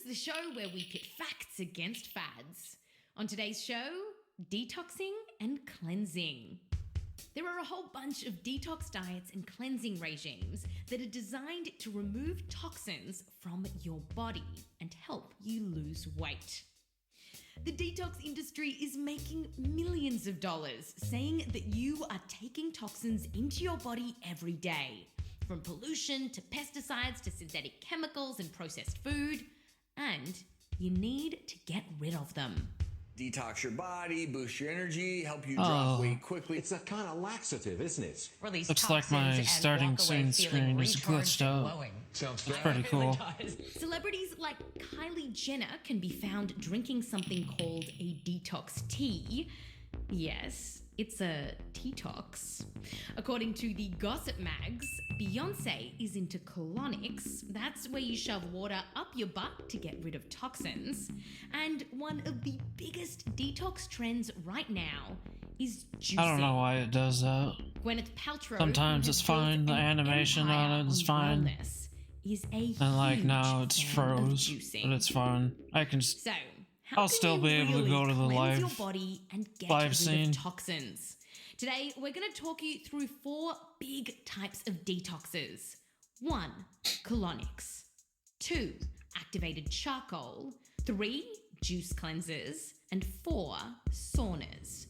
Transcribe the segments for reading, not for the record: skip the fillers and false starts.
the show where we pit facts against fads. On today's show, detoxing and cleansing. There are a whole bunch of detox diets and cleansing regimes that are designed to remove toxins from your body and help you lose weight. The detox industry is making millions of dollars saying that you are taking toxins into your body every day, from pollution to pesticides to synthetic chemicals and processed food, and you need to get rid of them. Detox your body, boost your energy, help you drop weight quickly. It's a kind of laxative, isn't it? Release Looks like my starting soon screen is glitched out. Sounds It's pretty cool. Celebrities like Kylie Jenner can be found drinking something called a detox tea. Yes, it's a detox. According to the Gossip Mags, Beyonce is into colonics. That's where you shove water up your butt to get rid of toxins. And one of the biggest detox trends right now is juicing. I don't know why it does that. Gwyneth Paltrow, Sometimes it's fine, the animation on it is fine. And like now it's froze, but it's fine. I can So, I'll still be able to go to the cleanse your live body and get live rid scene. of toxins. Today, we're going to talk you through 4 big types of detoxes. 1. Colonics. 2. Activated charcoal. 3. Juice cleansers. And 4. Saunas.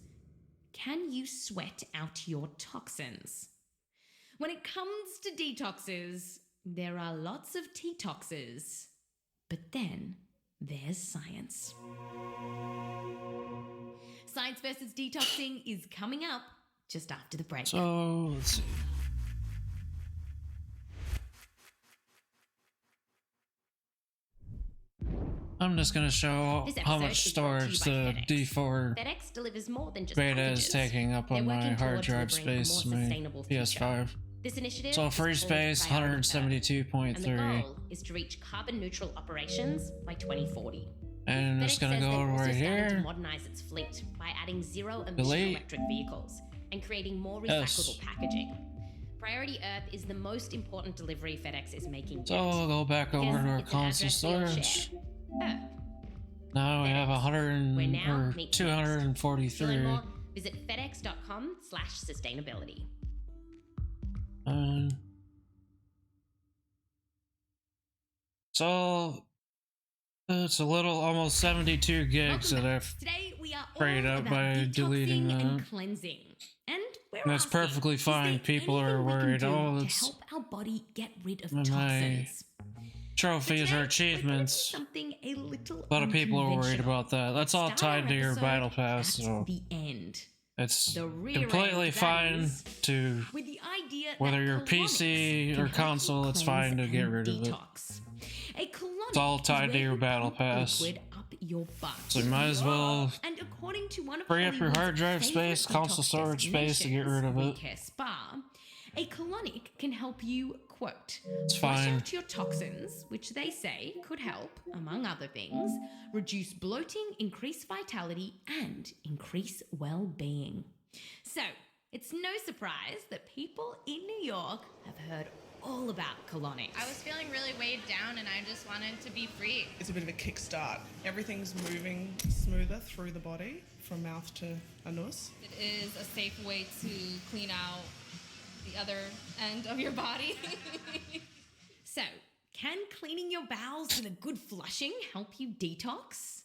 Can you sweat out your toxins? When it comes to detoxes, there are lots of detoxes, but then there's science. Science versus detoxing is coming up just after the break. So let's see. I'm just gonna show This how episode much is brought to you storage by the FedEx. D4 FedEx delivers more than just beta packages. is taking up on They're my working hard towards drive delivering a space, more my sustainable future. PS5. This initiative So is free called space, BryUnchained, and the 172.3. goal is to reach carbon neutral operations by 2040. And I'm just FedEx gonna says go they're also right starting to here. modernize its fleet by adding zero-emission Delete. electric vehicles and creating more Yes. recyclable packaging. Priority Earth is the most important delivery FedEx is making yet. So we'll go back over because to our it's an console address we'll storage. share. Earth. Now we have FedEx. 100 We're now or meet FedEx. To 243. learn more, visit fedex.com/sustainability. So it's a little almost 72 gigs Welcome that back. I've Today we are all freed up about by deleting detoxing and that. cleansing. And we're That's asking, perfectly is fine. there People are anything we can worried, do oh, to it's help our body get rid of my toxins. trophies Today, or we're achievements. gonna do something a little A lot of people are worried unconventional. about that. That's all Start tied our to your episode battle pass, at so the end. it's The rear completely end, that fine is, to with the idea whether that you're colonics PC can or help you console, it's cleanse fine to get and rid of it. detox. A colonic It's all is tied to where your you battle pump pass. liquid up your butt. So you might as well And according to one of free up your Hollywood's hard drive favorite space, console detox storage space to get rid of destinations, it. We Care Spa, a colonic can help you, quote, It's flush fine. out your toxins, which they say could help, among other things, reduce bloating, increase vitality, and increase well-being. So, it's no surprise that people in New York have heard all about colonics. I was feeling really weighed down and I just wanted to be free. It's a bit of a kickstart. Everything's moving smoother through the body from mouth to anus. It is a safe way to clean out the other end of your body. So, can cleaning your bowels with a good flushing help you detox?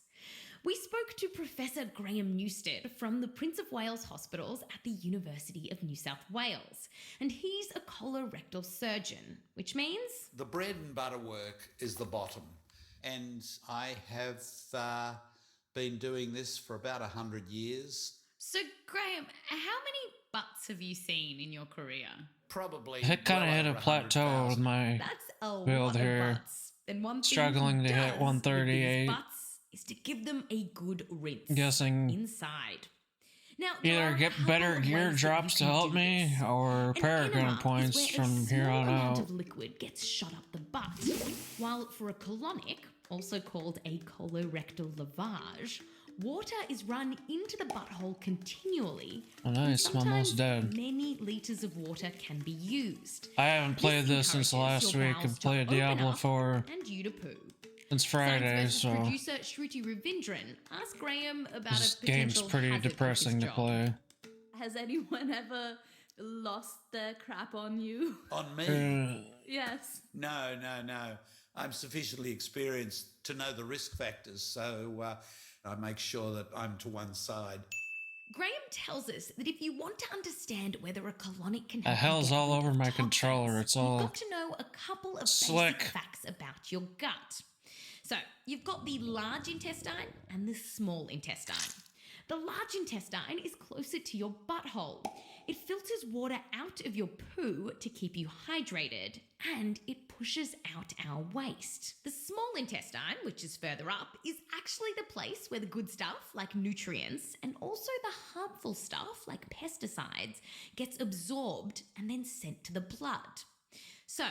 We spoke to Professor Graham Newstead from the Prince of Wales Hospitals at the University of New South Wales, and he's a colorectal surgeon, which means The bread and butter work is the bottom, and I have been doing this for about 100 years. So, Graham, how many butts have you seen in your career? Probably. I kind of well hit a over plateau 100,000. with my That's a build lot here. of butts. And one thing Struggling he to hit does with 138. these butts is to give them a good rinse guessing inside. Now, there are either a get couple better of gear ways that drops you to can help do me this. or An paragon enema points is where from a here small on amount out. of liquid gets shot up the butt, while for a colonic, also called a colorectal lavage, water is run into the butthole continually. Oh, and nice, I'm almost sometimes dead. Many liters of water can be used. I haven't played this since encourages last your week. bowels I've to played open Diablo up 4. and you to poo. It's Friday, Science so producer Shruti Ravindran asked Graham about this a game's potential pretty hazard of depressing his to job. play. Has anyone ever lost their crap on you? On me? Yes. No. I'm sufficiently experienced to know the risk factors, so I make sure that I'm to one side. Graham tells us that if you want to understand whether a colonic can The help you hell's get all rid over of my toxins, controller. It's you've all got to know a couple of slick. basic facts about your gut. So, you've got the large intestine and the small intestine. The large intestine is closer to your butthole. It filters water out of your poo to keep you hydrated, and it pushes out our waste. The small intestine, which is further up, is actually the place where the good stuff, like nutrients, and also the harmful stuff, like pesticides, gets absorbed and then sent to the blood. So,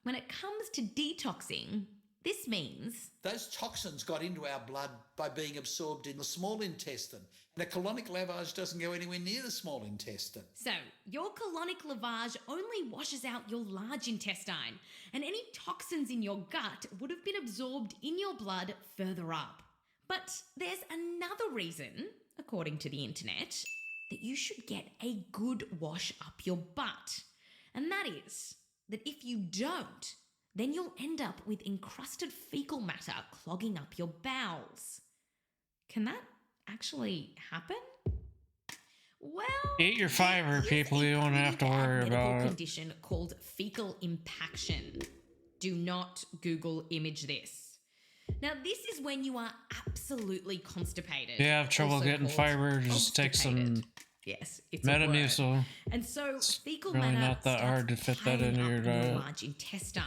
when it comes to detoxing, this means Those toxins got into our blood by being absorbed in the small intestine. And a colonic lavage doesn't go anywhere near the small intestine. So, your colonic lavage only washes out your large intestine, and any toxins in your gut would have been absorbed in your blood further up. But there's another reason, according to the internet, that you should get a good wash up your butt. And that is that if you don't, then you'll end up with encrusted fecal matter clogging up your bowels. Can that actually happen? Well, Eat your fiber, people. You won't have to worry about it. Condition called fecal impaction. Do not Google image this. Now, this is when you are absolutely constipated. If you have trouble also getting called fiber, just take some obstipated. Yes, it's a word. Metamucil. And so fecal Really matter not that starts hard to fit that piling into up your in diet. large intestine.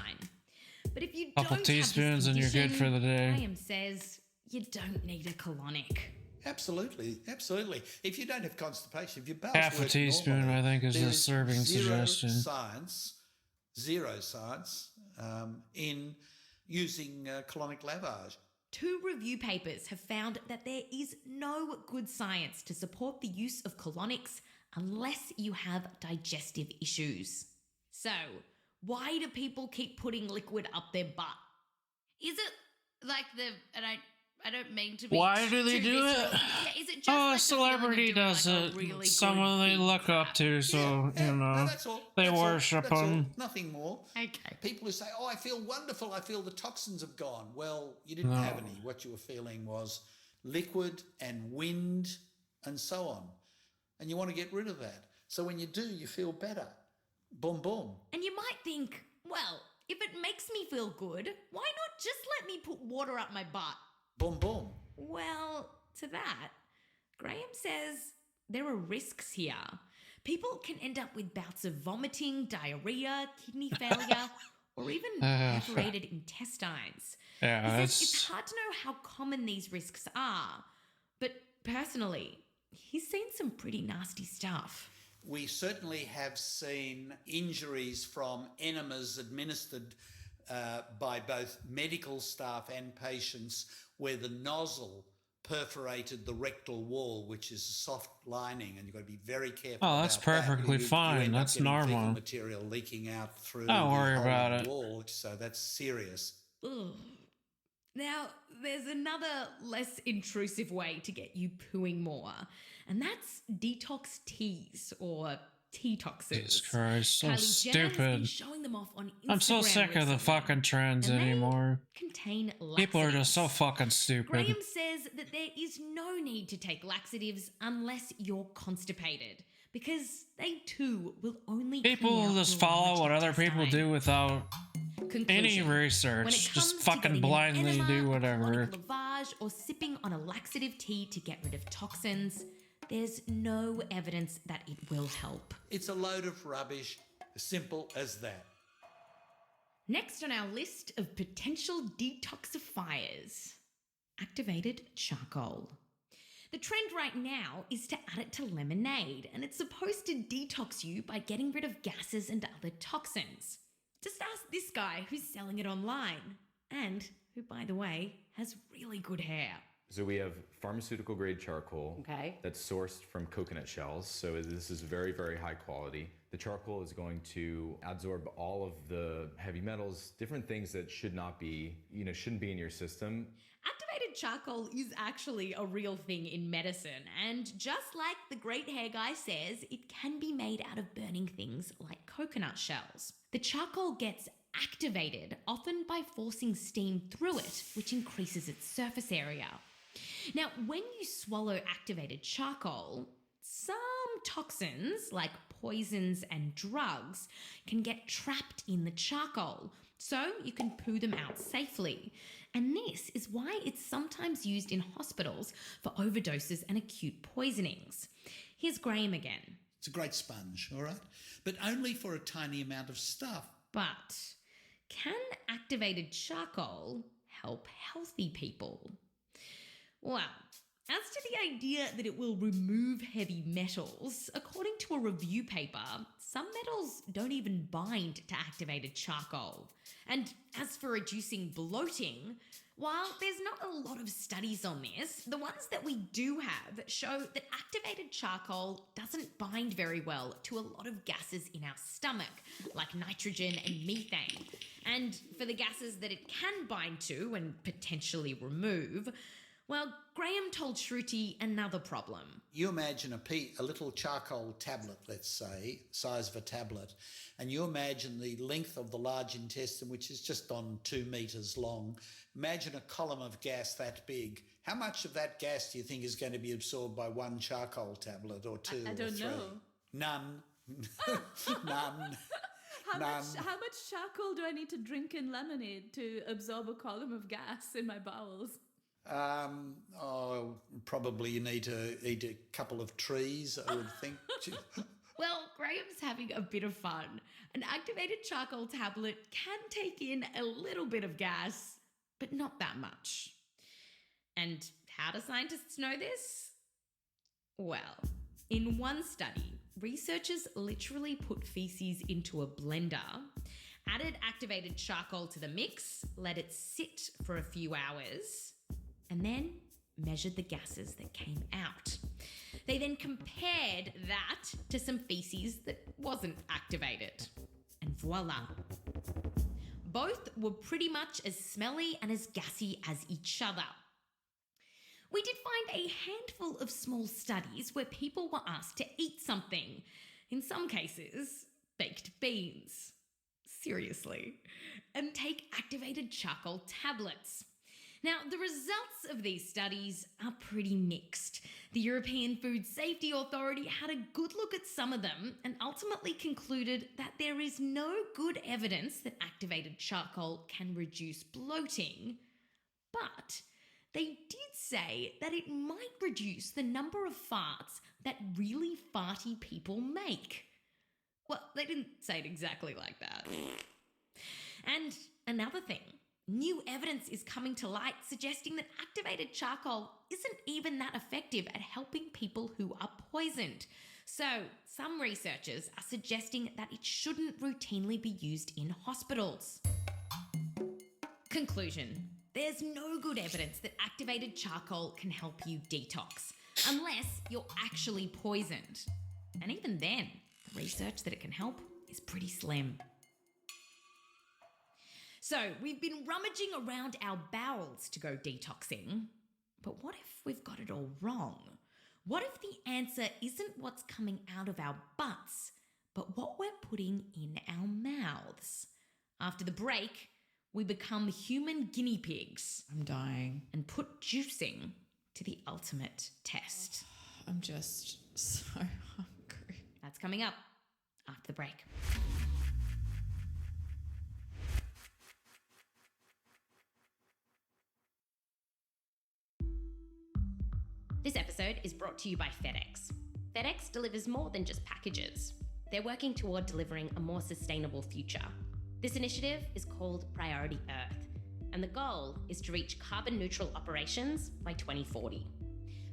But if you Couple don't teaspoons have and this you're good for the condition, day. Graham says you don't need a colonic. Absolutely. If you don't have constipation, if your bowels Half a work teaspoon, normally, I think, is there a serving suggestion. Zero science in using colonic lavage. 2 review papers have found that there is no good science to support the use of colonics unless you have digestive issues. So, why do people keep putting liquid up their butt? Is it like and I don't mean to be. Why do they too do visceral. it? Yeah, is it just Oh, like a the celebrity feeling of does doing, it. like, a really Someone good they big look up crap? to, so, you know, No, that's all. they That's all. worship That's all. them. Nothing more. Okay. People who say, "Oh, I feel wonderful. I feel the toxins have gone." Well, you didn't have any. What you were feeling was liquid and wind and so on. And you want to get rid of that. So when you do, you feel better. Boom, boom. And you might think, well, if it makes me feel good, why not just let me put water up my butt? Boom, boom. Well, to that, Graham says there are risks here. People can end up with bouts of vomiting, diarrhea, kidney failure, or even perforated intestines. Yeah, He says it's hard to know how common these risks are, but personally, he's seen some pretty nasty stuff. We certainly have seen injuries from enemas administered by both medical staff and patients where the nozzle perforated the rectal wall, which is a soft lining, and you've got to be very careful. Oh, that's about that. perfectly You fine. end up That's getting fecal normal. material leaking out through Don't the worry hole about in the it. wall, so that's serious. Ugh. Now, there's another less intrusive way to get you pooing more, and that's detox teas or detoxes. Jesus Christ, so Kylie Jenner has been stupid. showing them off on Instagram I'm so sick of the recently, fucking trends and they anymore. contain People are just so laxatives. fucking stupid. Graham says that there is no need to take laxatives unless you're constipated, because they too will only People clean will out just your follow large what other people intestine. do without Conclusion. any When it research. comes Just to fucking getting an blindly enema, do a whatever. colonic lavage, or sipping on a laxative tea to get rid of toxins, there's no evidence that it will help. It's a load of rubbish, simple as that. Next on our list of potential detoxifiers, activated charcoal. The trend right now is to add it to lemonade, and it's supposed to detox you by getting rid of gases and other toxins. Just ask this guy who's selling it online, and who, by the way, has really good hair. So we have pharmaceutical grade charcoal Okay. that's sourced from coconut shells. So this is very, very high quality. The charcoal is going to absorb all of the heavy metals, different things that shouldn't be in your system. Activated charcoal is actually a real thing in medicine, and just like the great hair guy says, it can be made out of burning things like coconut shells. The charcoal gets activated, often by forcing steam through it, which increases its surface area. Now, when you swallow activated charcoal, some toxins, like poisons and drugs, can get trapped in the charcoal, so you can poo them out safely. And this is why it's sometimes used in hospitals for overdoses and acute poisonings. Here's Graham again. It's a great sponge, all right? But only for a tiny amount of stuff. But can activated charcoal help healthy people? Well, as to the idea that it will remove heavy metals, according to a review paper, some metals don't even bind to activated charcoal. And as for reducing bloating, while there's not a lot of studies on this, the ones that we do have show that activated charcoal doesn't bind very well to a lot of gases in our stomach, like nitrogen and methane. And for the gases that it can bind to and potentially remove, well, Graham told Shruti another problem. You imagine a little charcoal tablet, let's say, size of a tablet, and you imagine the length of the large intestine, which is just on 2 metres long. Imagine a column of gas that big. How much of that gas do you think is going to be absorbed by one charcoal tablet or two I or don't three? know. None. None. How much charcoal do I need to drink in lemonade to absorb a column of gas in my bowels? Probably you need to eat a couple of trees, I would think. Well, Graham's having a bit of fun. An activated charcoal tablet can take in a little bit of gas, but not that much. And how do scientists know this? Well, in one study, researchers literally put feces into a blender, added activated charcoal to the mix, let it sit for a few hours, and then measured the gases that came out. They then compared that to some feces that wasn't activated. And voila. Both were pretty much as smelly and as gassy as each other. We did find a handful of small studies where people were asked to eat something. In some cases, baked beans. Seriously. And take activated charcoal tablets. Now, the results of these studies are pretty mixed. The European Food Safety Authority had a good look at some of them and ultimately concluded that there is no good evidence that activated charcoal can reduce bloating, but they did say that it might reduce the number of farts that really farty people make. Well, they didn't say it exactly like that. And another thing. New evidence is coming to light suggesting that activated charcoal isn't even that effective at helping people who are poisoned. So, some researchers are suggesting that it shouldn't routinely be used in hospitals. Conclusion. There's no good evidence that activated charcoal can help you detox, unless you're actually poisoned. And even then, the research that it can help is pretty slim. So, we've been rummaging around our bowels to go detoxing. But what if we've got it all wrong? What if the answer isn't what's coming out of our butts, but what we're putting in our mouths? After the break, we become human guinea pigs. I'm dying. And put juicing to the ultimate test. I'm just so hungry. That's coming up after the break. This episode is brought to you by FedEx. FedEx delivers more than just packages. They're working toward delivering a more sustainable future. This initiative is called Priority Earth, and the goal is to reach carbon neutral operations by 2040.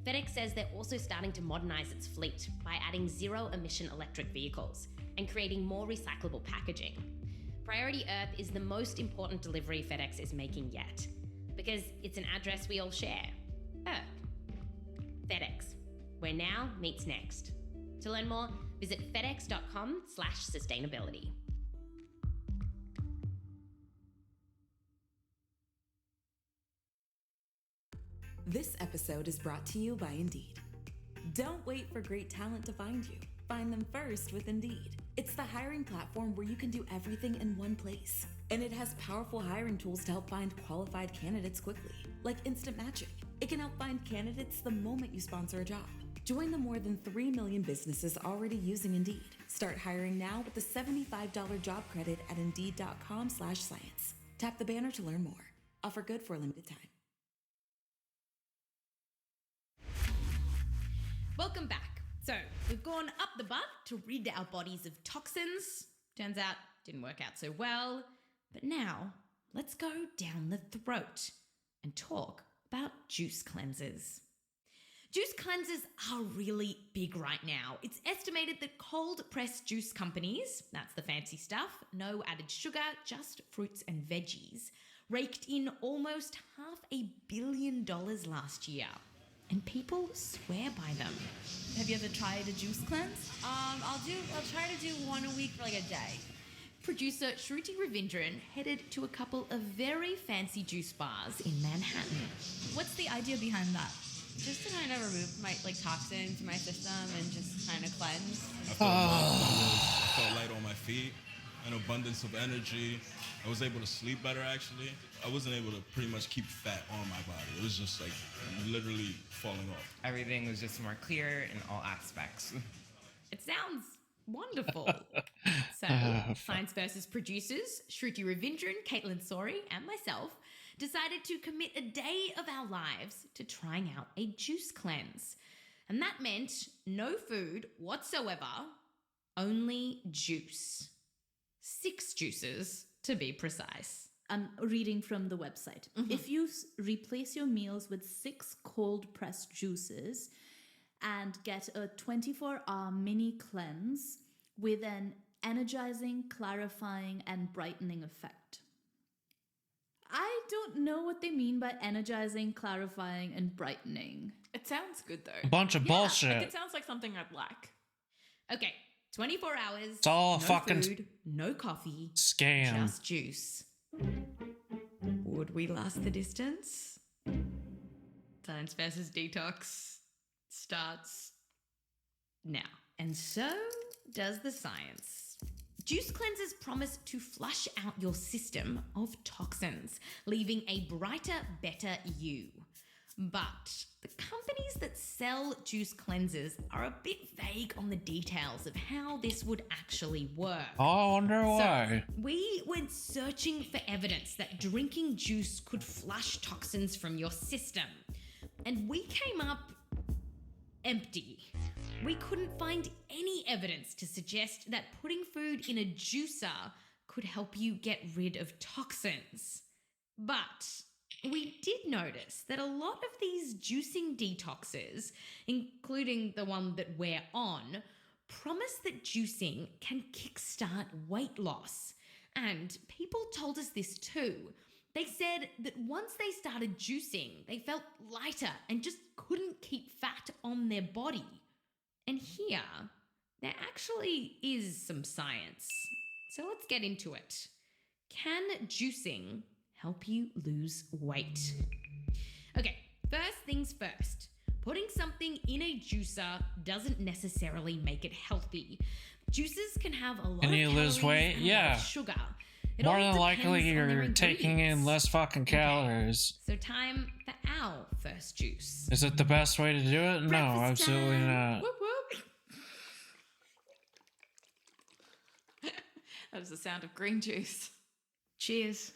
FedEx says they're also starting to modernize its fleet by adding zero-emission electric vehicles and creating more recyclable packaging. Priority Earth is the most important delivery FedEx is making yet, because it's an address we all share. FedEx, where now meets next. To learn more, visit fedex.com/sustainability. This episode is brought to you by Indeed. Don't wait for great talent to find you. Find them first with Indeed. It's the hiring platform where you can do everything in one place. And it has powerful hiring tools to help find qualified candidates quickly, like instant matching. It can help find candidates the moment you sponsor a job. Join the more than 3 million businesses already using Indeed. Start hiring now with the $75 job credit at Indeed.com/science. Tap the banner to learn more. Offer good for a limited time. Welcome back. So, we've gone up the butt to rid our bodies of toxins. Turns out, didn't work out so well. But now, let's go down the throat and talk about juice cleansers. Juice cleansers are really big right now. It's estimated that cold-pressed juice companies, that's the fancy stuff, no added sugar, just fruits and veggies, raked in almost $500 million last year. And people swear by them. Have you ever tried a juice cleanse? I'll try to do one a week for like a day. Producer Shruti Ravindran headed to a couple of very fancy juice bars in Manhattan. What's the idea behind that? Just to kind of remove my toxins from my system and just kind of cleanse. I felt light on my feet, an abundance of energy. I was able to sleep better, actually. I wasn't able to pretty much keep fat on my body. It was just like literally falling off. Everything was just more clear in all aspects. It sounds wonderful. So, Science Versus producers Shruti Ravindran, Caitlin Sori, and myself decided to commit a day of our lives to trying out a juice cleanse. And that meant no food whatsoever, only juice. 6 juices, to be precise. I'm reading from the website. Mm-hmm. If you replace your meals with 6 cold-pressed juices and get a 24-hour mini cleanse with an energizing, clarifying, and brightening effect. I don't know what they mean by energizing, clarifying, and brightening. It sounds good, though. A bunch of bullshit. Like, it sounds like something I'd like. Okay, 24 hours. It's all no fucking food, no coffee. Scam. Just juice. Would we last the distance? Science versus detox starts now. And so does the science. Juice cleansers promise to flush out your system of toxins, leaving a brighter, better you. But the companies that sell juice cleansers are a bit vague on the details of how this would actually work. I wonder why. So we went searching for evidence that drinking juice could flush toxins from your system. And we came up empty. We couldn't find any evidence to suggest that putting food in a juicer could help you get rid of toxins. But we did notice that a lot of these juicing detoxes, including the one that we're on, promise that juicing can kickstart weight loss. And people told us this too. They said that once they started juicing, they felt lighter and just couldn't keep fat on their body. And here, there actually is some science. So let's get into it. Can juicing help you lose weight? Okay, first things first. Putting something in a juicer doesn't necessarily make it healthy. Juices can have a lot Can of you calories lose weight? and Yeah. a lot of sugar. It More all than likely, depends on their you're taking in ingredients. less fucking calories. So time for our first juice. Is it the best way to do it? No, Breakfast absolutely time. not. Whoop whoop. That was the sound of green juice. Cheers.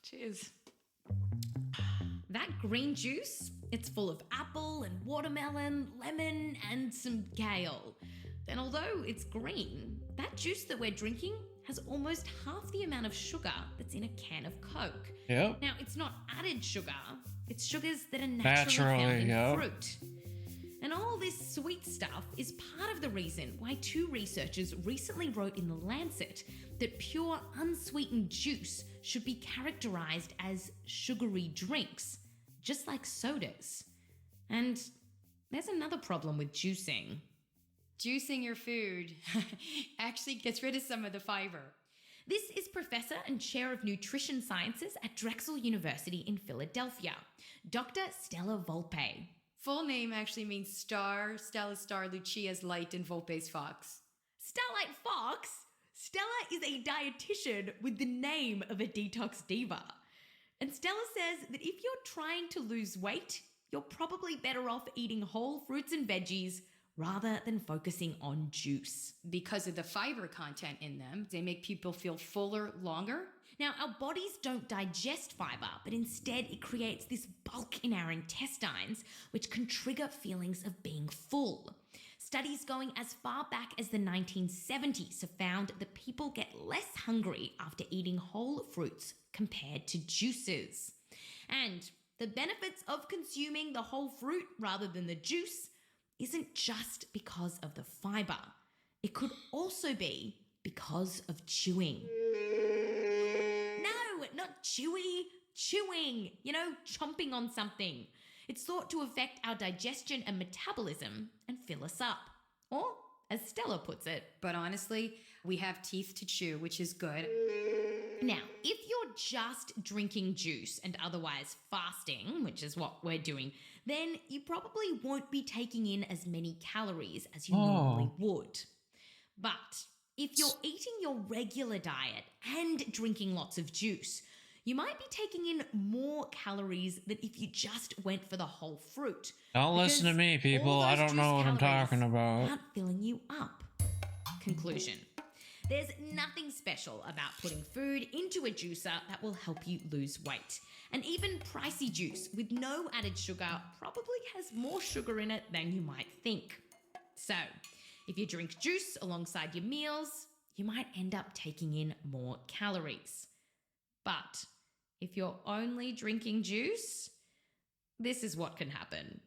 Cheers. That green juice, it's full of apple and watermelon, lemon, and some kale. And although it's green, that juice that we're drinking has almost half the amount of sugar that's in a can of Coke. Yep. Now, it's not added sugar, it's sugars that are naturally found in yep. fruit. And all this sweet stuff is part of the reason why 2 researchers recently wrote in The Lancet that pure unsweetened juice should be characterized as sugary drinks, just like sodas. And there's another problem with juicing. Juicing your food actually gets rid of some of the fiber. This is Professor and Chair of Nutrition Sciences at Drexel University in Philadelphia, Dr. Stella Volpe. Full name actually means Star, Stella Star, Lucia's Light, and Volpe's Fox. Starlight Fox? Stella is a dietitian with the name of a detox diva. And Stella says that if you're trying to lose weight, you're probably better off eating whole fruits and veggies rather than focusing on juice. Because of the fiber content in them, they make people feel fuller longer. Now, our bodies don't digest fiber, but instead it creates this bulk in our intestines, which can trigger feelings of being full. Studies going as far back as the 1970s have found that people get less hungry after eating whole fruits compared to juices. And the benefits of consuming the whole fruit rather than the juice isn't just because of the fiber. It could also be because of chewing. No, not chewy, chewing, chomping on something. It's thought to affect our digestion and metabolism and fill us up. Or, as Stella puts it, but honestly, we have teeth to chew, which is good. Now, if you're just drinking juice and otherwise fasting, which is what we're doing, then you probably won't be taking in as many calories as you normally would. But if you're eating your regular diet and drinking lots of juice, you might be taking in more calories than if you just went for the whole fruit. Don't listen to me, people. I don't know what I'm talking about. Aren't filling you up. Conclusion. There's nothing special about putting food into a juicer that will help you lose weight. And even pricey juice with no added sugar probably has more sugar in it than you might think. So, if you drink juice alongside your meals, you might end up taking in more calories. But if you're only drinking juice, this is what can happen.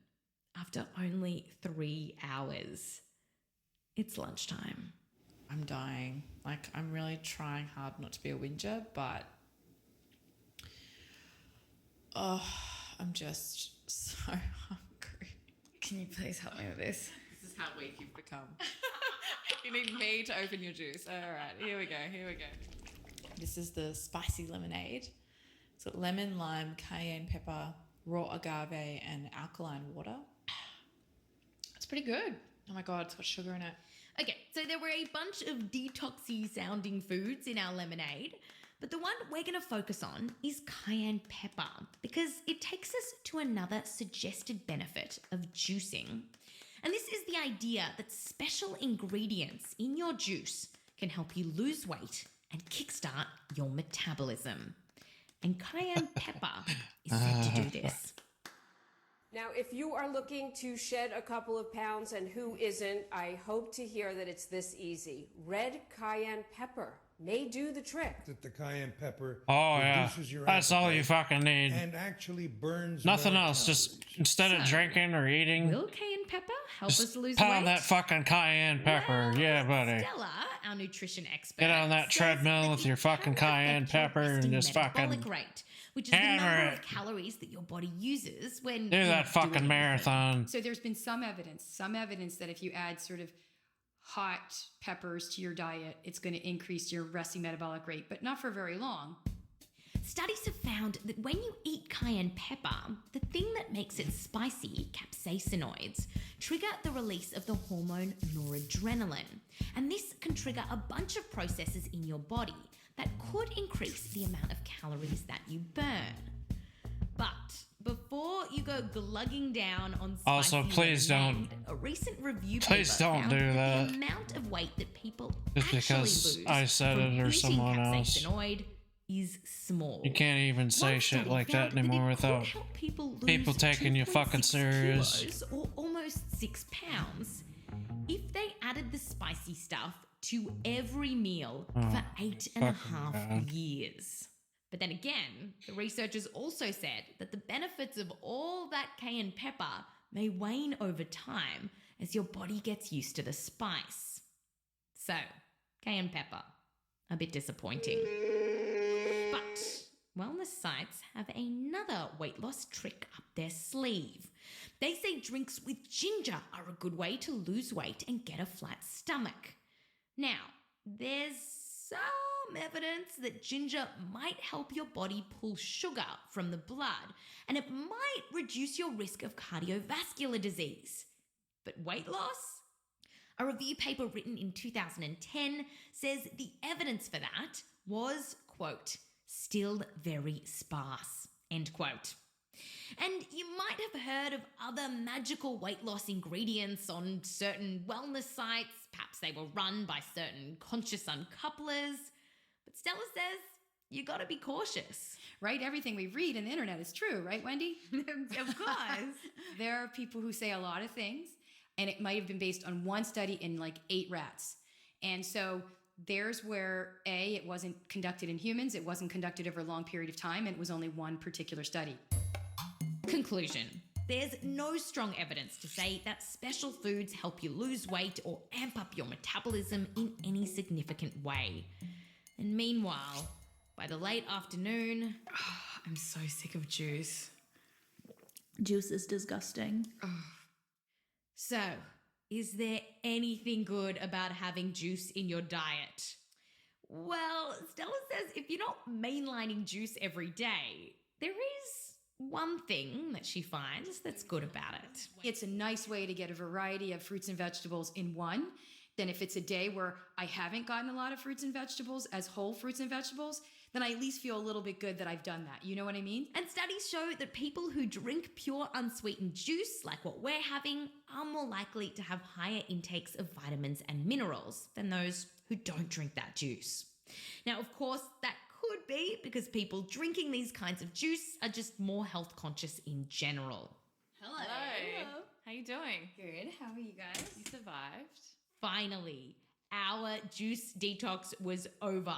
After only 3 hours, it's lunchtime. I'm dying. I'm really trying hard not to be a whinger, but I'm just so hungry. Can you please help me with this? This is how weak you've become. You need me to open your juice. All right, here we go. This is the spicy lemonade. It's got lemon, lime, cayenne pepper, raw agave, and alkaline water. It's pretty good. Oh my God, it's got sugar in it. Okay, so there were a bunch of detoxy sounding foods in our lemonade, but the one we're going to focus on is cayenne pepper because it takes us to another suggested benefit of juicing. And this is the idea that special ingredients in your juice can help you lose weight and kickstart your metabolism. And cayenne pepper is said to do this. Now, if you are looking to shed a couple of pounds, and who isn't, I hope to hear that it's this easy. Red cayenne pepper may do the trick. That the cayenne pepper reduces your that's all you fucking need. And actually burns nothing else. Just instead of drinking or eating, will cayenne pepper help us lose weight? Pound that fucking cayenne pepper. Well, yeah, buddy. Stella, our nutrition expert, get on that treadmill with your fucking cayenne pepper and just fucking rate, which is the number of calories that your body uses when do that fucking marathon. So there's been some evidence that if you add sort of hot peppers to your diet, it's going to increase your resting metabolic rate, but not for very long. Studies have found that when you eat cayenne pepper, the thing that makes it spicy, capsaicinoids, trigger the release of the hormone noradrenaline. And this can trigger a bunch of processes in your body that could increase the amount of calories that you burn. But before you go glugging down on spicy also, please lemonade, don't. A recent review please paper don't found do that. The amount of weight that people just actually because lose I said from it or eating someone else capsaicinoid is small. You can't even say shit like that anymore without people taking you fucking serious. Or almost 6 pounds if they added the spicy stuff to every meal for 8.5 years. But then again, the researchers also said that the benefits of all that cayenne pepper may wane over time as your body gets used to the spice. So, cayenne pepper, a bit disappointing. But wellness sites have another weight loss trick up their sleeve. They say drinks with ginger are a good way to lose weight and get a flat stomach. Now, there's some evidence that ginger might help your body pull sugar from the blood, and it might reduce your risk of cardiovascular disease. But weight loss? A review paper written in 2010 says the evidence for that was, quote, still very sparse, end quote. And you might have heard of other magical weight loss ingredients on certain wellness sites. Perhaps they were run by certain conscious uncouplers. But Stella says you gotta be cautious. Right? Everything we read on the internet is true, right, Wendy? Of course. There are people who say a lot of things, and it might have been based on one study in like 8 rats. And so there's where it wasn't conducted in humans, it wasn't conducted over a long period of time, and it was only one particular study. Conclusion. There's no strong evidence to say that special foods help you lose weight or amp up your metabolism in any significant way. And meanwhile, by the late afternoon, I'm so sick of juice. Juice is disgusting. So, is there anything good about having juice in your diet? Well, Stella says if you're not mainlining juice every day, there is one thing that she finds that's good about it. It's a nice way to get a variety of fruits and vegetables in one. Then if it's a day where I haven't gotten a lot of fruits and vegetables as whole fruits and vegetables, then I at least feel a little bit good that I've done that. You know what I mean? And studies show that people who drink pure unsweetened juice, like what we're having, are more likely to have higher intakes of vitamins and minerals than those who don't drink that juice. Now, of course, that could be because people drinking these kinds of juice are just more health conscious in general. Hello. How you doing? Good. How are you guys? You survived. Finally, our juice detox was over.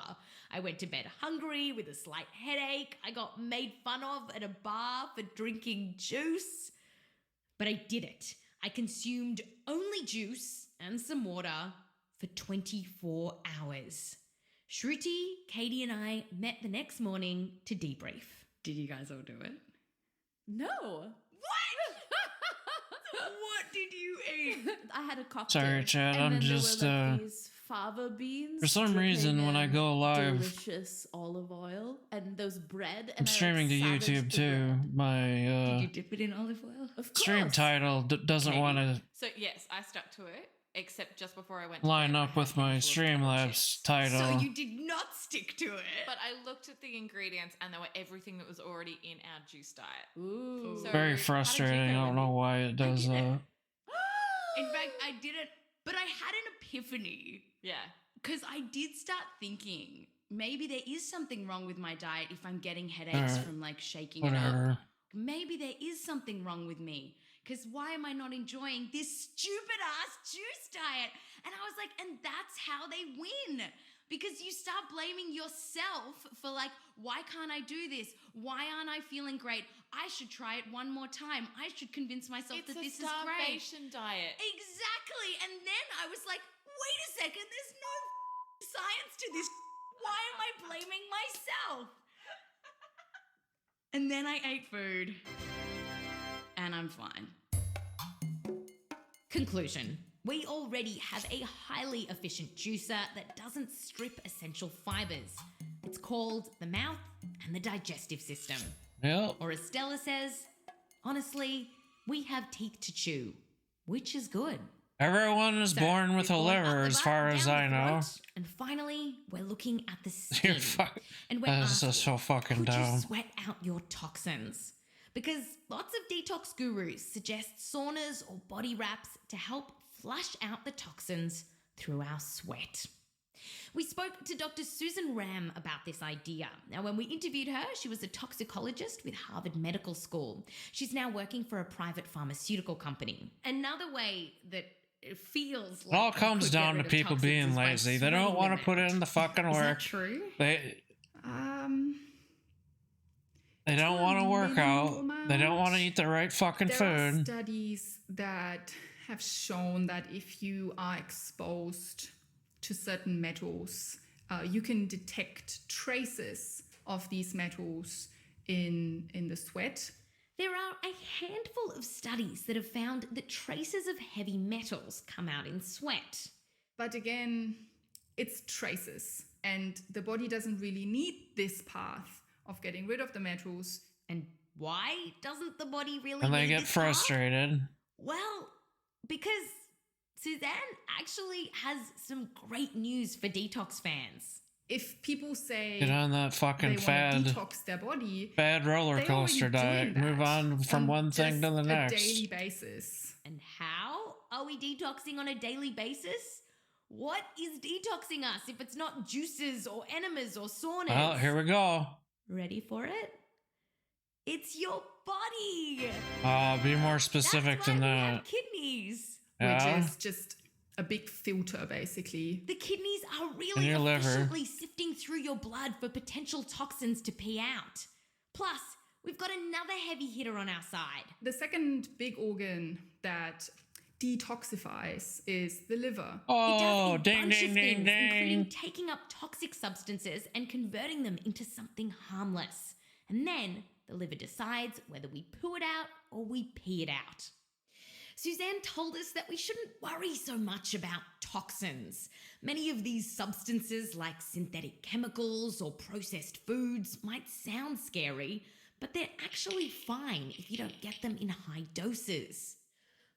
I went to bed hungry with a slight headache. I got made fun of at a bar for drinking juice. But I did it. I consumed only juice and some water for 24 hours. Shruti, Katie, and I met the next morning to debrief. Did you guys all do it? No. What did you eat? I had a cocktail. Sorry, Chad, and I'm then just, there were like these fava beans. for some reason, when I go live, delicious olive oil and those bread. I'm And streaming to YouTube too. My Did you dip it in olive oil? Of stream course. title doesn't want to So yes, I stuck to it, except just before I went to line bed, I up had with a my handful of Streamlabs title. So you did not stick to it. But I looked at the ingredients and they were everything that was already in our juice diet. Ooh. So, Very how did you frustrating. go, I don't know why it does that. In fact, I didn't, but I had an epiphany. Yeah. Because I did start thinking maybe there is something wrong with my diet if I'm getting headaches from like shaking it Whatever. up. Maybe there is something wrong with me. Because why am I not enjoying this stupid ass juice diet? And I was like, and that's how they win. Because you start blaming yourself for like, why can't I do this? Why aren't I feeling great? I should try it one more time. I should convince myself It's that a this is great. starvation diet. Exactly. And then I was like, wait a second, there's no science to this. Why am I blaming myself? And then I ate food. And I'm fine. Conclusion. We already have a highly efficient juicer that doesn't strip essential fibers. It's called the mouth and the digestive system. Yep. Or as Stella says, honestly, we have teeth to chew, which is good. Everyone is born with a We've gone up liver, the as butt, far as down I the know. throat, and finally, we're looking at the You're skin. And we're That's asking, so fucking could dumb. you sweat out your toxins? Because lots of detox gurus suggest saunas or body wraps to help flush out the toxins through our sweat. We spoke to Dr. Susan Ram about this idea. Now, when we interviewed her, she was a toxicologist with Harvard Medical School. She's now working for a private pharmaceutical company. Another way that it feels like It all you comes could get down rid to of people toxins being is by lazy. They don't sweating want them to put out. in the fucking Is that work. true? They don't want to work out. They don't want to eat the right fucking There are food. studies that have shown that if you are exposed to certain metals, you can detect traces of these metals in the sweat. There are a handful of studies that have found that traces of heavy metals come out in sweat. But again, it's traces, and the body doesn't really need this path of getting rid of the metals. And why doesn't the body really And they need get this frustrated. path? Well, because Suzanne actually has some great news for detox fans. If people say Get on that fucking they fad. want to detox their body, Bad roller coaster diet. Move on from one thing to the next. On a daily basis. And how are we detoxing on a daily basis? What is detoxing us if it's not juices or enemas or saunas? Well, here we go. Ready for it? It's your body. Be more specific than that. We have kidneys. Yeah. Which is just a big filter, basically. The kidneys are And really your liver. efficiently sifting through your blood for potential toxins to pee out. Plus, we've got another heavy hitter on our side. The second big organ that detoxifies is the liver. Oh, It does a ding, bunch ding, of ding, things, ding. including taking up toxic substances and converting them into something harmless. And then the liver decides whether we poo it out or we pee it out. Suzanne told us that we shouldn't worry so much about toxins. Many of these substances, like synthetic chemicals or processed foods, might sound scary, but they're actually fine if you don't get them in high doses.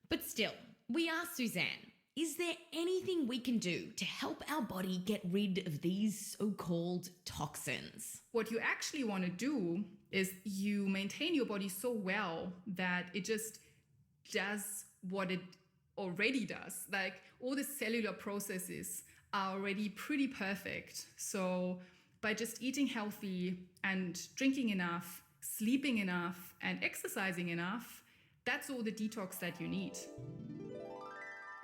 But still, we asked Suzanne, is there anything we can do to help our body get rid of these so-called toxins? What you actually want to do is you maintain your body so well that it just does what it already does. Like all the cellular processes are already pretty perfect. So by just eating healthy and drinking enough, sleeping enough, and exercising enough, that's all the detox that you need.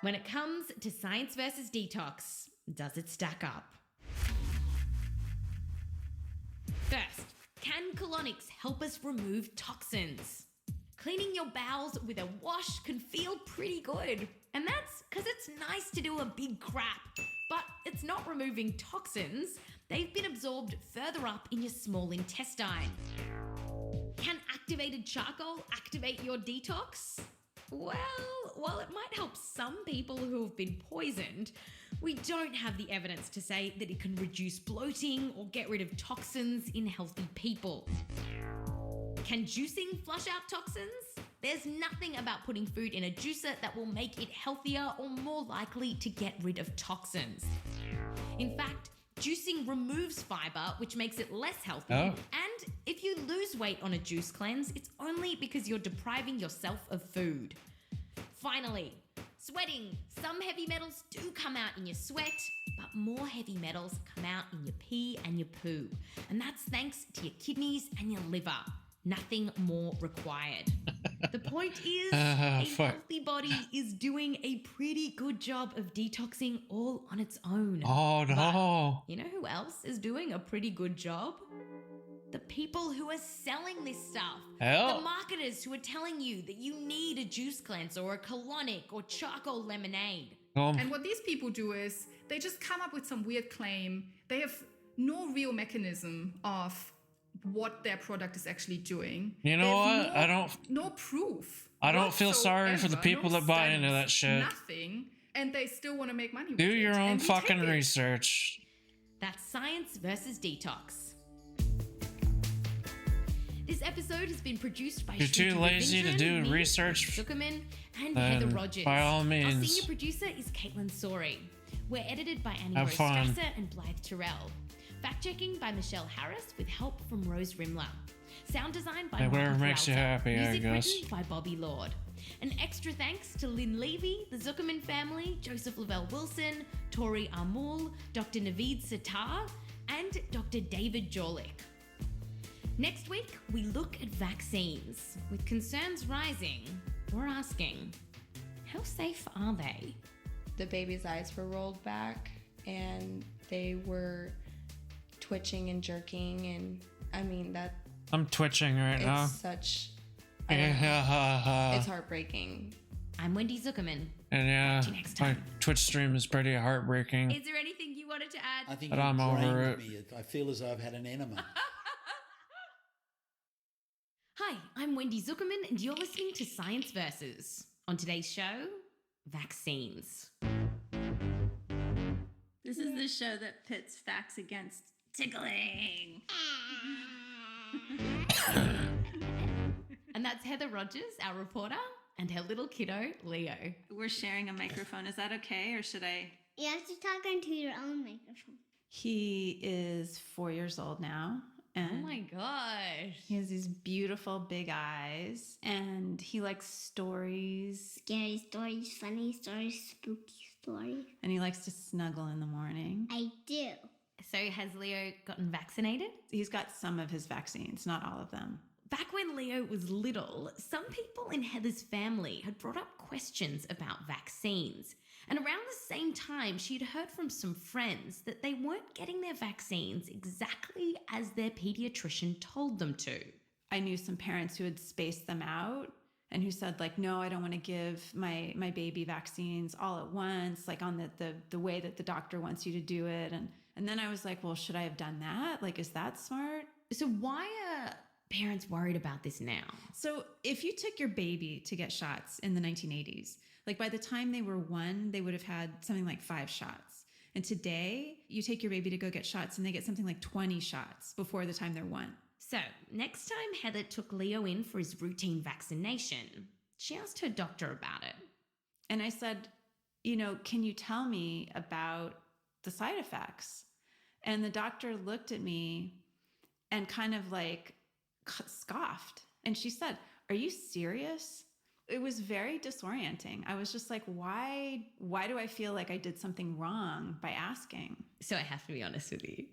When it comes to science versus detox, does it stack up? First, can colonics help us remove toxins? Cleaning your bowels with a wash can feel pretty good. And that's because it's nice to do a big crap, but it's not removing toxins. They've been absorbed further up in your small intestine. Can activated charcoal activate your detox? Well, while it might help some people who have been poisoned, we don't have the evidence to say that it can reduce bloating or get rid of toxins in healthy people. Can juicing flush out toxins? There's nothing about putting food in a juicer that will make it healthier or more likely to get rid of toxins. In fact, juicing removes fiber, which makes it less healthy. Oh. And if you lose weight on a juice cleanse, it's only because you're depriving yourself of food. Finally, sweating. Some heavy metals do come out in your sweat, but more heavy metals come out in your pee and your poo. And that's thanks to your kidneys and your liver. Nothing more required. The point is, a healthy body is doing a pretty good job of detoxing all on its own. Oh, no. But you know who else is doing a pretty good job? The people who are selling this stuff. Hell. The marketers who are telling you that you need a juice cleanser or a colonic or charcoal lemonade. And what these people do is they just come up with some weird claim. They have no real mechanism of what their product is actually doing. You know what? No proof. I don't feel sorry for the people that buy into that shit. Nothing, and they still want to make money with Do it. your own And we fucking take it. research. That's science versus detox. This episode has been produced by You're too Shruti lazy to Ravindran, do me, research, Zuckerman, and then Heather Rogers. by all Our means. senior producer is Caitlin Sori. We're edited by Annie Have Rose fun. Strasser and Blythe Terrell. Fact-checking by Michelle Harris with help from Rose Rimler. Sound design by Hey, whatever Michael makes you Peralta. happy, I Music guess. written by Bobby Lord. An extra thanks to Lynn Levy, the Zuckerman family, Joseph Lavelle Wilson, Tori Armul, Dr. Naveed Sattar, and Dr. David Jorlik. Next week, we look at vaccines. With concerns rising, we're asking, how safe are they? The baby's eyes were rolled back and they were twitching and jerking, and I mean that I'm twitching right it's now. such it's heartbreaking. I'm Wendy Zuckerman. And yeah, Talk to you next my time. Twitch stream is pretty heartbreaking. Is there anything you wanted to add? I think But you've I'm over drained it. me. I feel as though I've had an enema. Hi, Hi, I'm Wendy Zuckerman, and you're listening to Science Versus. On today's show, vaccines. This is the show that pits facts against tickling. And that's Heather Rogers, our reporter, and her little kiddo, Leo. We're sharing a microphone. Is that okay, or should I? You have to talk into your own microphone. He is 4 years old now. And oh my gosh. He has these beautiful big eyes, and he likes stories. Scary stories, funny stories, spooky stories. And he likes to snuggle in the morning. I do. So has Leo gotten vaccinated? He's got some of his vaccines, not all of them. Back when Leo was little, some people in Heather's family had brought up questions about vaccines. And around the same time, she'd heard from some friends that they weren't getting their vaccines exactly as their pediatrician told them to. I knew some parents who had spaced them out and who said, like, no, I don't want to give my baby vaccines all at once, like on the way that the doctor wants you to do it. And then I was like, well, should I have done that? Like, is that smart? So why are parents worried about this now? So if you took your baby to get shots in the 1980s, like by the time they were 1, they would have had something like 5 shots. And today, you take your baby to go get shots and they get something like 20 shots before the time they're 1. So next time Heather took Leo in for his routine vaccination, she asked her doctor about it. And I said, can you tell me about the side effects? And the doctor looked at me and kind of like scoffed. And she said, are you serious? It was very disorienting. I was just like, why do I feel like I did something wrong by asking? So I have to be honest with you.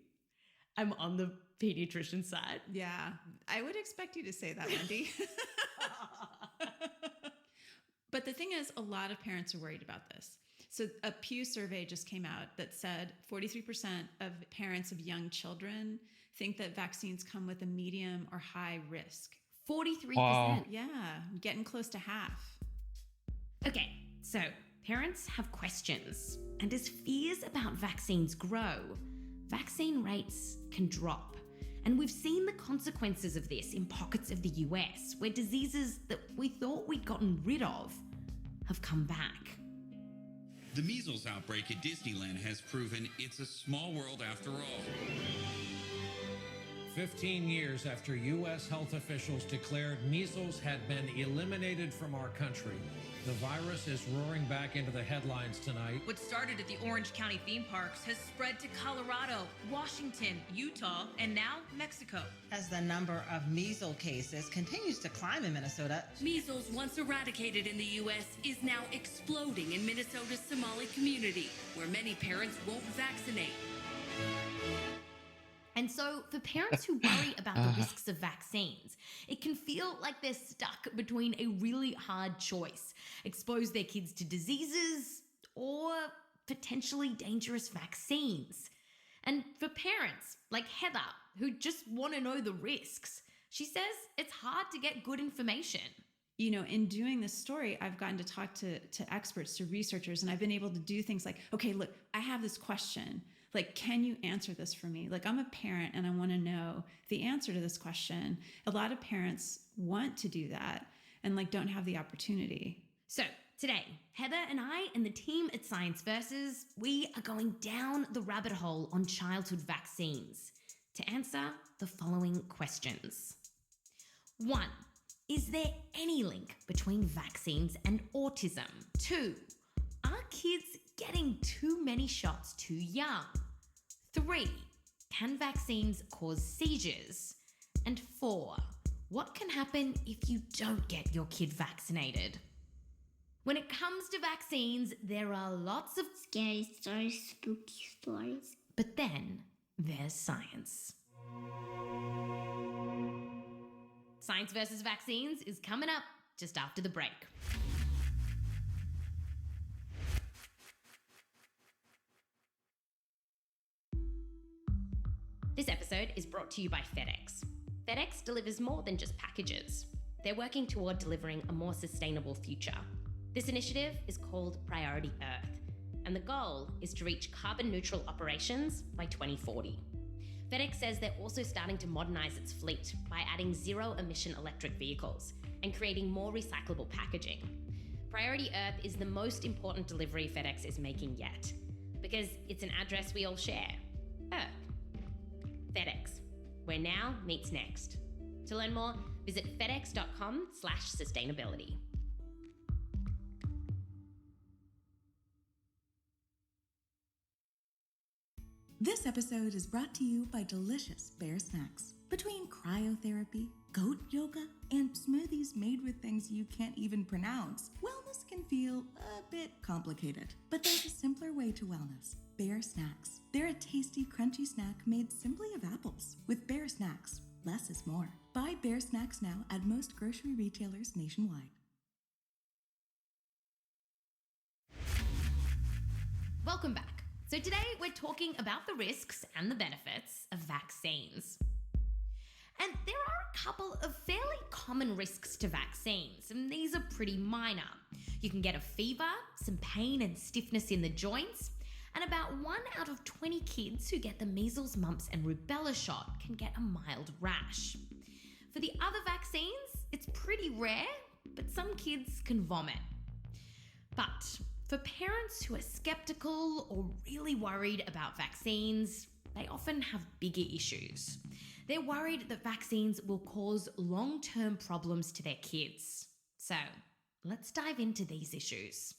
I'm on the pediatrician side. Yeah, I would expect you to say that, Wendy. But the thing is, a lot of parents are worried about this. So a Pew survey just came out that said 43% of parents of young children think that vaccines come with a medium or high risk. 43%. Wow. Yeah, getting close to half. Okay, so parents have questions. And as fears about vaccines grow, vaccine rates can drop. And we've seen the consequences of this in pockets of the US, where diseases that we thought we'd gotten rid of have come back. The measles outbreak at Disneyland has proven it's a small world after all. 15 years after U.S. health officials declared measles had been eliminated from our country, the virus is roaring back into the headlines tonight. What started at the Orange County theme parks has spread to Colorado, Washington, Utah, and now Mexico. As the number of measles cases continues to climb in Minnesota, Measles, once eradicated in the U.S., is now exploding in Minnesota's Somali community, where many parents won't vaccinate. And so for parents who worry about the risks of vaccines, it can feel like they're stuck between a really hard choice: expose their kids to diseases or potentially dangerous vaccines. And for parents like Heather, who just want to know the risks, she says it's hard to get good information. In doing this story, I've gotten to talk to experts, to researchers, and I've been able to do things like, okay, look, I have this question. Like, can you answer this for me? Like, I'm a parent and I want to know the answer to this question. A lot of parents want to do that and don't have the opportunity. So today, Heather and I and the team at Science Versus, we are going down the rabbit hole on childhood vaccines to answer the following questions. 1. Is there any link between vaccines and autism? 2. Are kids getting too many shots too young? 3. Can vaccines cause seizures? And 4. What can happen if you don't get your kid vaccinated? When it comes to vaccines, there are lots of scary stories, spooky stories. But then there's science. Science versus Vaccines is coming up just after the break. This episode is brought to you by FedEx. FedEx delivers more than just packages. They're working toward delivering a more sustainable future. This initiative is called Priority Earth, and the goal is to reach carbon neutral operations by 2040. FedEx says they're also starting to modernize its fleet by adding zero-emission electric vehicles and creating more recyclable packaging. Priority Earth is the most important delivery FedEx is making yet, because it's an address we all share, Earth. FedEx, where now meets next. To learn more, visit fedex.com/sustainability. This episode is brought to you by delicious Bear Snacks. Between cryotherapy, goat yoga, and smoothies made with things you can't even pronounce, wellness can feel a bit complicated. But there's a simpler way to wellness. Bear Snacks. They're a tasty, crunchy snack made simply of apples. With Bear Snacks, less is more. Buy Bear Snacks now at most grocery retailers nationwide. Welcome back. So today we're talking about the risks and the benefits of vaccines. And there are a couple of fairly common risks to vaccines, and these are pretty minor. You can get a fever, some pain and stiffness in the joints, and about 1 out of 20 kids who get the measles, mumps and rubella shot can get a mild rash. For the other vaccines, it's pretty rare, but some kids can vomit. But for parents who are skeptical or really worried about vaccines, they often have bigger issues. They're worried that vaccines will cause long-term problems to their kids. So let's dive into these issues.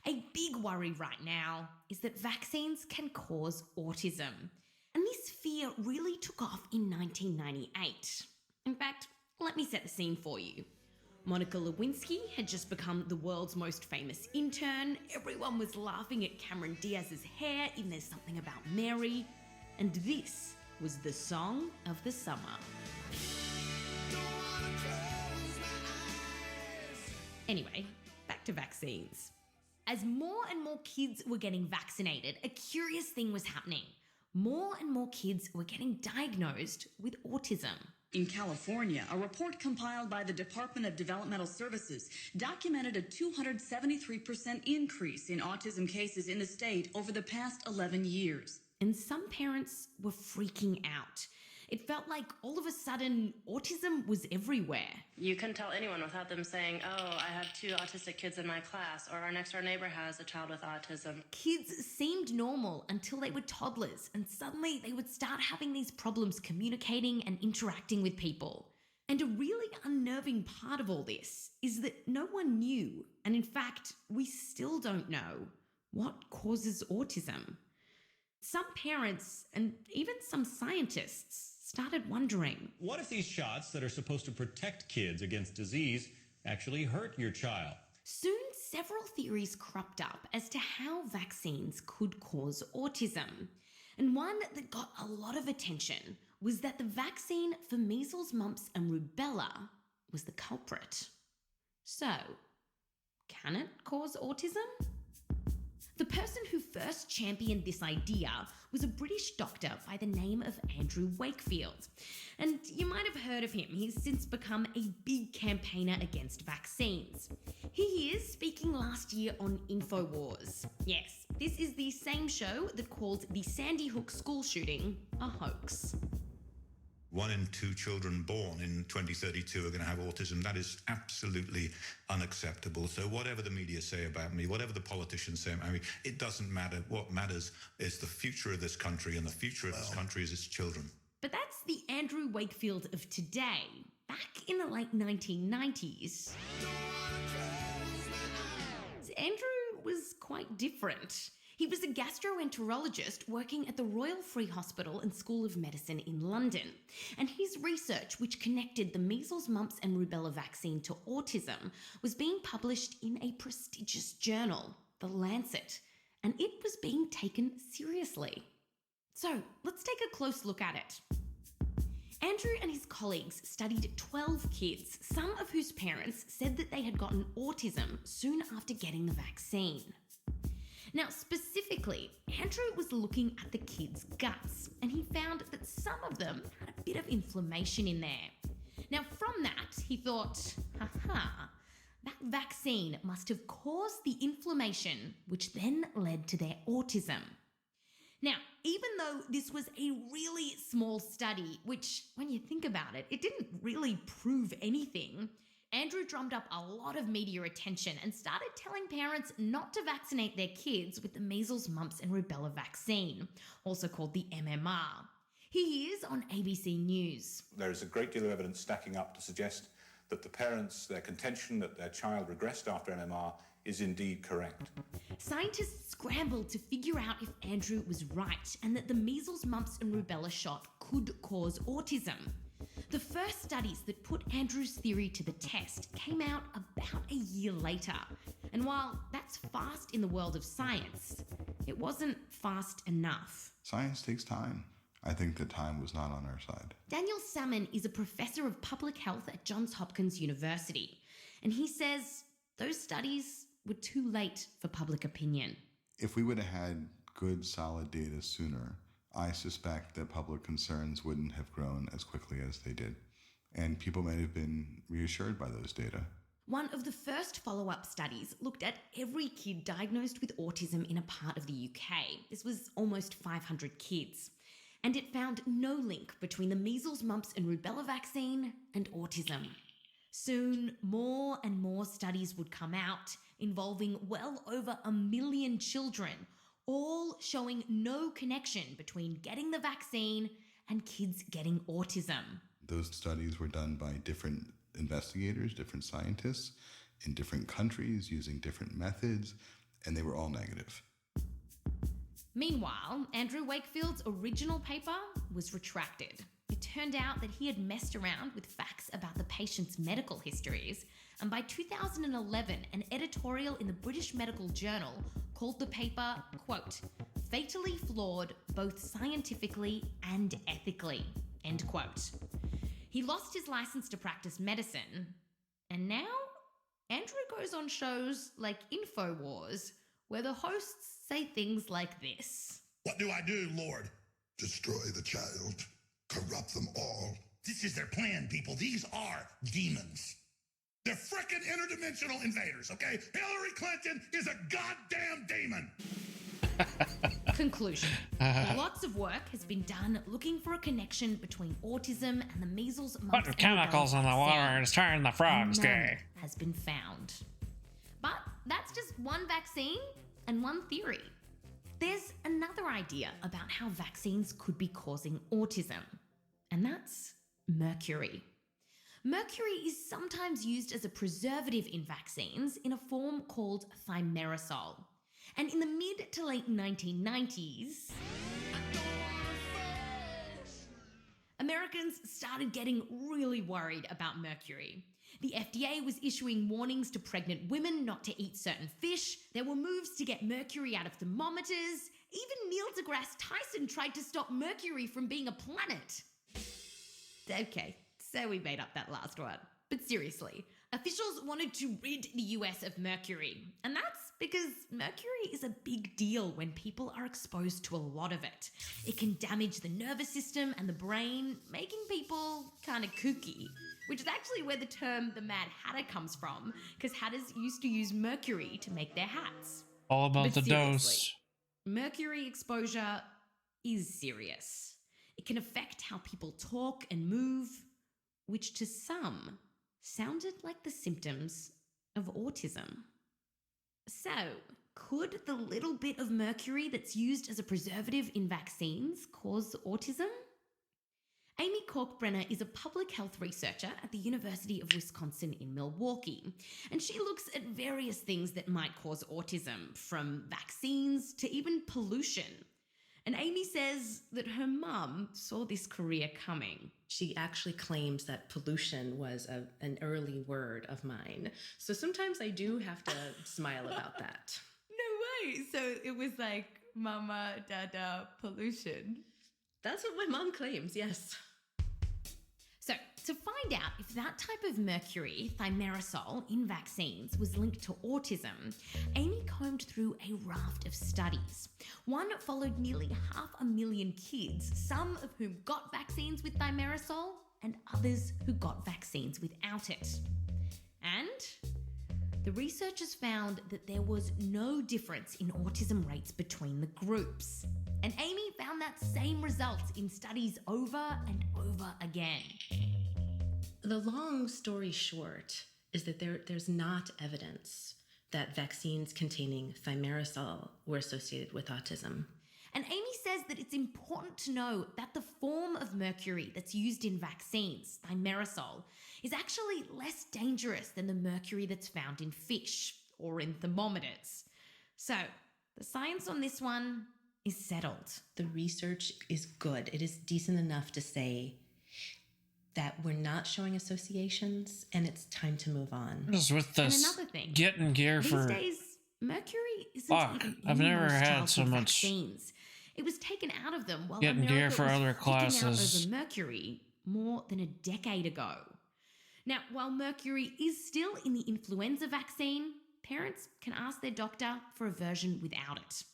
A big worry right now is that vaccines can cause autism. And this fear really took off in 1998. In fact, let me set the scene for you. Monica Lewinsky had just become the world's most famous intern. Everyone was laughing at Cameron Diaz's hair in There's Something About Mary. And this was the song of the summer. Anyway, back to vaccines. As more and more kids were getting vaccinated, a curious thing was happening. More and more kids were getting diagnosed with autism. In California, a report compiled by the Department of Developmental Services documented a 273% increase in autism cases in the state over the past 11 years. And some parents were freaking out. It felt like all of a sudden autism was everywhere. You couldn't tell anyone without them saying, oh, I have 2 autistic kids in my class, or our next door neighbor has a child with autism. Kids seemed normal until they were toddlers, and suddenly they would start having these problems communicating and interacting with people. And a really unnerving part of all this is that no one knew, and in fact, we still don't know, what causes autism. Some parents, and even some scientists, started wondering, what if these shots that are supposed to protect kids against disease actually hurt your child? Soon, several theories cropped up as to how vaccines could cause autism. And one that got a lot of attention was that the vaccine for measles, mumps, and rubella was the culprit. So, can it cause autism? The person who first championed this idea was a British doctor by the name of Andrew Wakefield. And you might have heard of him. He's since become a big campaigner against vaccines. Here he is speaking last year on InfoWars. Yes, this is the same show that called the Sandy Hook school shooting a hoax. 1 in 2 children born in 2032 are going to have autism. That is absolutely unacceptable. So whatever the media say about me, whatever the politicians say about me, it doesn't matter. What matters is the future of this country, and the future of this country is its children. But that's the Andrew Wakefield of today. Back in the late 1990s, Andrew was quite different. He was a gastroenterologist working at the Royal Free Hospital and School of Medicine in London. And his research, which connected the measles, mumps and rubella vaccine to autism, was being published in a prestigious journal, The Lancet, and it was being taken seriously. So let's take a close look at it. Andrew and his colleagues studied 12 kids, some of whose parents said that they had gotten autism soon after getting the vaccine. Now, specifically, Andrew was looking at the kids' guts, and he found that some of them had a bit of inflammation in there. Now, from that, he thought, that vaccine must have caused the inflammation, which then led to their autism. Now, even though this was a really small study, which, when you think about it, it didn't really prove anything, Andrew drummed up a lot of media attention and started telling parents not to vaccinate their kids with the measles, mumps and rubella vaccine, also called the MMR. He is on ABC News. There is a great deal of evidence stacking up to suggest that the parents, their contention that their child regressed after MMR is indeed correct. Scientists scrambled to figure out if Andrew was right and that the measles, mumps and rubella shot could cause autism. The first studies that put Andrew's theory to the test came out about a year later. And while that's fast in the world of science, it wasn't fast enough. Science takes time. I think the time was not on our side. Daniel Salmon is a professor of public health at Johns Hopkins University, and he says those studies were too late for public opinion. If we would have had good, solid data sooner, I suspect that public concerns wouldn't have grown as quickly as they did, and people might have been reassured by those data. One of the first follow-up studies looked at every kid diagnosed with autism in a part of the UK. This was almost 500 kids. And it found no link between the measles, mumps and rubella vaccine and autism. Soon, more and more studies would come out involving well over 1 million children, all showing no connection between getting the vaccine and kids getting autism. Those studies were done by different investigators, different scientists in different countries using different methods, and they were all negative. Meanwhile, Andrew Wakefield's original paper was retracted. It turned out that he had messed around with facts about the patient's medical histories, and by 2011, an editorial in the British Medical Journal called the paper, quote, fatally flawed both scientifically and ethically, end quote. He lost his license to practice medicine, and now Andrew goes on shows like InfoWars, where the hosts say things like this. What do I do, Lord? Destroy the child. Corrupt them all. This is their plan, people. These are demons. They're frickin' interdimensional invaders, okay? Hillary Clinton is a goddamn demon. Conclusion. Lots of work has been done looking for a connection between autism and the measles, mumps, Put chemicals in the water and turn the frogs gay. Has been found. But that's just one vaccine and one theory. There's another idea about how vaccines could be causing autism, and that's mercury. Mercury is sometimes used as a preservative in vaccines in a form called thimerosal. And in the mid to late 1990s, Americans started getting really worried about mercury. The FDA was issuing warnings to pregnant women not to eat certain fish. There were moves to get mercury out of thermometers. Even Neil deGrasse Tyson tried to stop mercury from being a planet. Okay, so we made up that last one. But seriously, officials wanted to rid the US of mercury. And that's because mercury is a big deal when people are exposed to a lot of it. It can damage the nervous system and the brain, making people kind of kooky. Which is actually where the term the Mad Hatter comes from, because hatters used to use mercury to make their hats. All about the dose. Mercury exposure is serious. It can affect how people talk and move, which to some sounded like the symptoms of autism. So, could the little bit of mercury that's used as a preservative in vaccines cause autism? Amy Kalkbrenner is a public health researcher at the University of Wisconsin in Milwaukee, and she looks at various things that might cause autism, from vaccines to even pollution. And Amy says that her mum saw this career coming. She actually claims that pollution was an early word of mine. So sometimes I do have to smile about that. No way! So it was like mama, dada, pollution. That's what my mom claims, yes. So, to find out if that type of mercury, thimerosal, in vaccines was linked to autism, Amy combed through a raft of studies. One followed nearly 500,000 kids, some of whom got vaccines with thimerosal and others who got vaccines without it. And the researchers found that there was no difference in autism rates between the groups. And Amy found that same result in studies over and over again. The long story short is that there's not evidence that vaccines containing thimerosal were associated with autism. And Amy says that it's important to know that the form of mercury that's used in vaccines, thimerosal, is actually less dangerous than the mercury that's found in fish or in thermometers. So, the science on this one is settled. The research is good. It is decent enough to say that we're not showing associations and it's time to move on. Just with this and another thing, getting gear for... These days, mercury isn't even I've in never most had so childhood much vaccines. It was taken out of them while getting America gear for was other freaking classes. out over mercury more than a decade ago. Now, while mercury is still in the influenza vaccine, parents can ask their doctor for a version without it.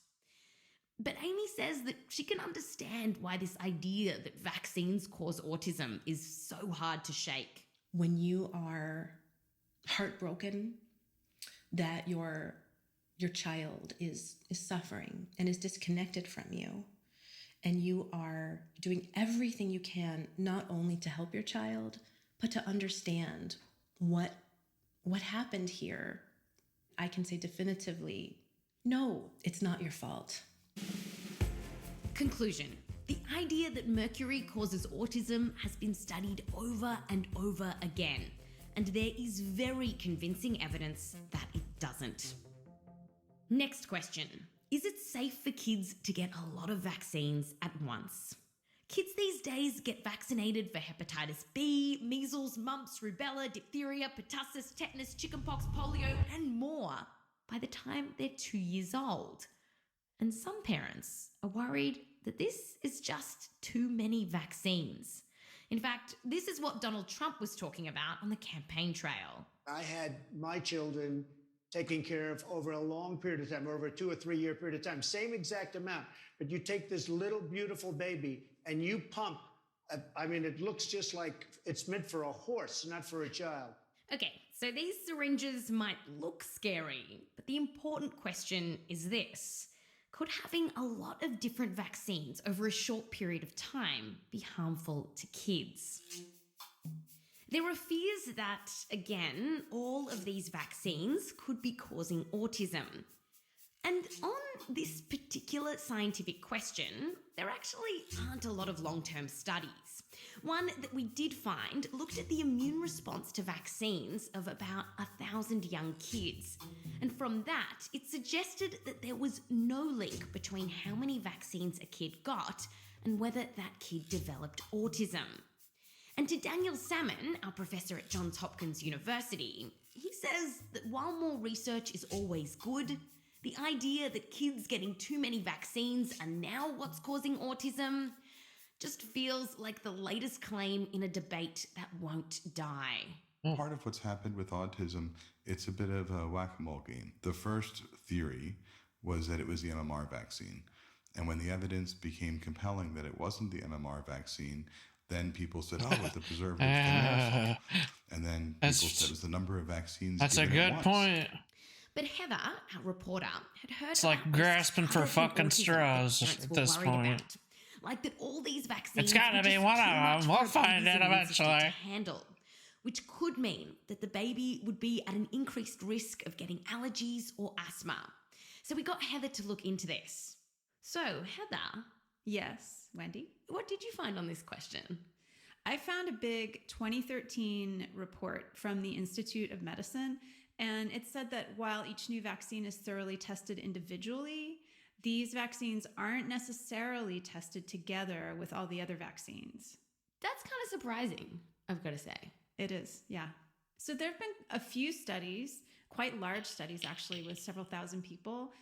But Amy says that she can understand why this idea that vaccines cause autism is so hard to shake. When you are heartbroken that your child is suffering and is disconnected from you, and you are doing everything you can not only to help your child, but to understand what happened here, I can say definitively, no, it's not your fault. Conclusion. The idea that mercury causes autism has been studied over and over again, and there is very convincing evidence that it doesn't. Next question. Is it safe for kids to get a lot of vaccines at once? Kids these days get vaccinated for hepatitis B, measles, mumps, rubella, diphtheria, pertussis, tetanus, chickenpox, polio, and more by the time they're 2 years old. And some parents are worried that this is just too many vaccines. In fact, this is what Donald Trump was talking about on the campaign trail. I had my children taken care of over a long period of time, over a 2 or 3 year period of time, same exact amount. But you take this little beautiful baby and you pump, it looks just like it's meant for a horse, not for a child. Okay, so these syringes might look scary, but the important question is this. Could having a lot of different vaccines over a short period of time be harmful to kids? There are fears that, again, all of these vaccines could be causing autism. And on this particular scientific question, there actually aren't a lot of long-term studies. One that we did find looked at the immune response to vaccines of about 1,000 young kids. And from that, it suggested that there was no link between how many vaccines a kid got and whether that kid developed autism. And to Daniel Salmon, our professor at Johns Hopkins University, he says that while more research is always good, the idea that kids getting too many vaccines are now what's causing autism just feels like the latest claim in a debate that won't die. Part of what's happened with autism, it's a bit of a whack-a-mole game. The first theory was that it was the MMR vaccine. And when the evidence became compelling that it wasn't the MMR vaccine, then people said, oh, it's the preservative. And then people said it was the number of vaccines. That's a good point. But Heather, our reporter, had heard it's like grasping for fucking straws at this point. Like that all these vaccines it's gotta be one of them. We'll find it eventually. Handle, which could mean that the baby would be at an increased risk of getting allergies or asthma. So we got Heather to look into this. So Heather. Yes, Wendy? What did you find on this question? I found a big 2013 report from the Institute of Medicine, and it said that while each new vaccine is thoroughly tested individually, these vaccines aren't necessarily tested together with all the other vaccines. That's kind of surprising, I've got to say. It is, yeah. So there have been a few studies, quite large studies actually, with several thousand people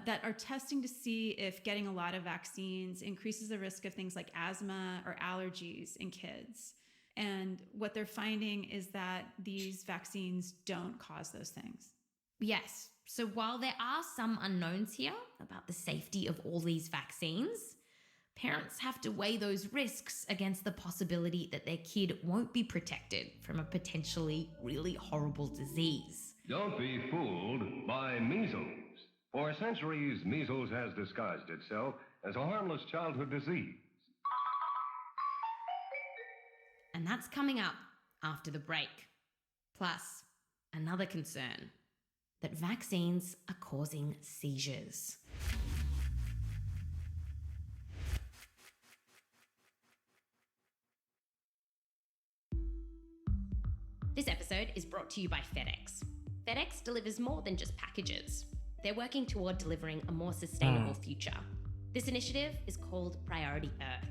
that are testing to see if getting a lot of vaccines increases the risk of things like asthma or allergies in kids. And what they're finding is that these vaccines don't cause those things. Yes. So while there are some unknowns here about the safety of all these vaccines, parents have to weigh those risks against the possibility that their kid won't be protected from a potentially really horrible disease. Don't be fooled by measles. For centuries, measles has disguised itself as a harmless childhood disease. And that's coming up after the break. Plus, another concern, that vaccines are causing seizures. This episode is brought to you by FedEx. FedEx delivers more than just packages. They're working toward delivering a more sustainable future. This initiative is called Priority Earth,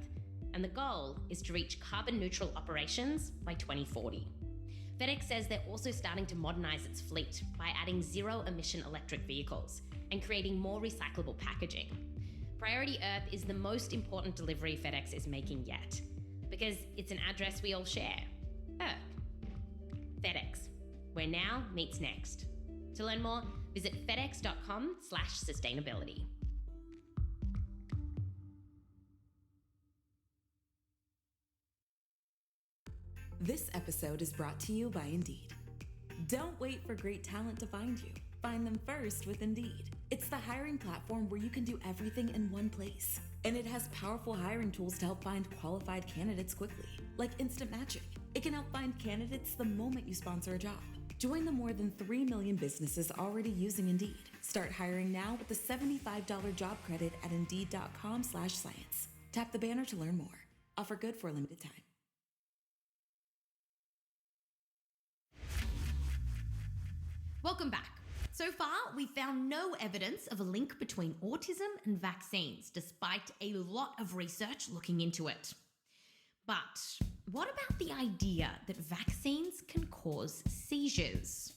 and the goal is to reach carbon neutral operations by 2040. FedEx says they're also starting to modernize its fleet by adding zero-emission electric vehicles and creating more recyclable packaging. Priority Earth is the most important delivery FedEx is making yet, because it's an address we all share, Earth. FedEx, where now meets next. To learn more, visit fedex.com/sustainability. This episode is brought to you by Indeed. Don't wait for great talent to find you. Find them first with Indeed. It's the hiring platform where you can do everything in one place. And it has powerful hiring tools to help find qualified candidates quickly, like instant matching. It can help find candidates the moment you sponsor a job. Join the more than 3 million businesses already using Indeed. Start hiring now with the $75 job credit at Indeed.com/science. Tap the banner to learn more. Offer good for a limited time. Welcome back. So far, we found no evidence of a link between autism and vaccines, despite a lot of research looking into it. But what about the idea that vaccines can cause seizures?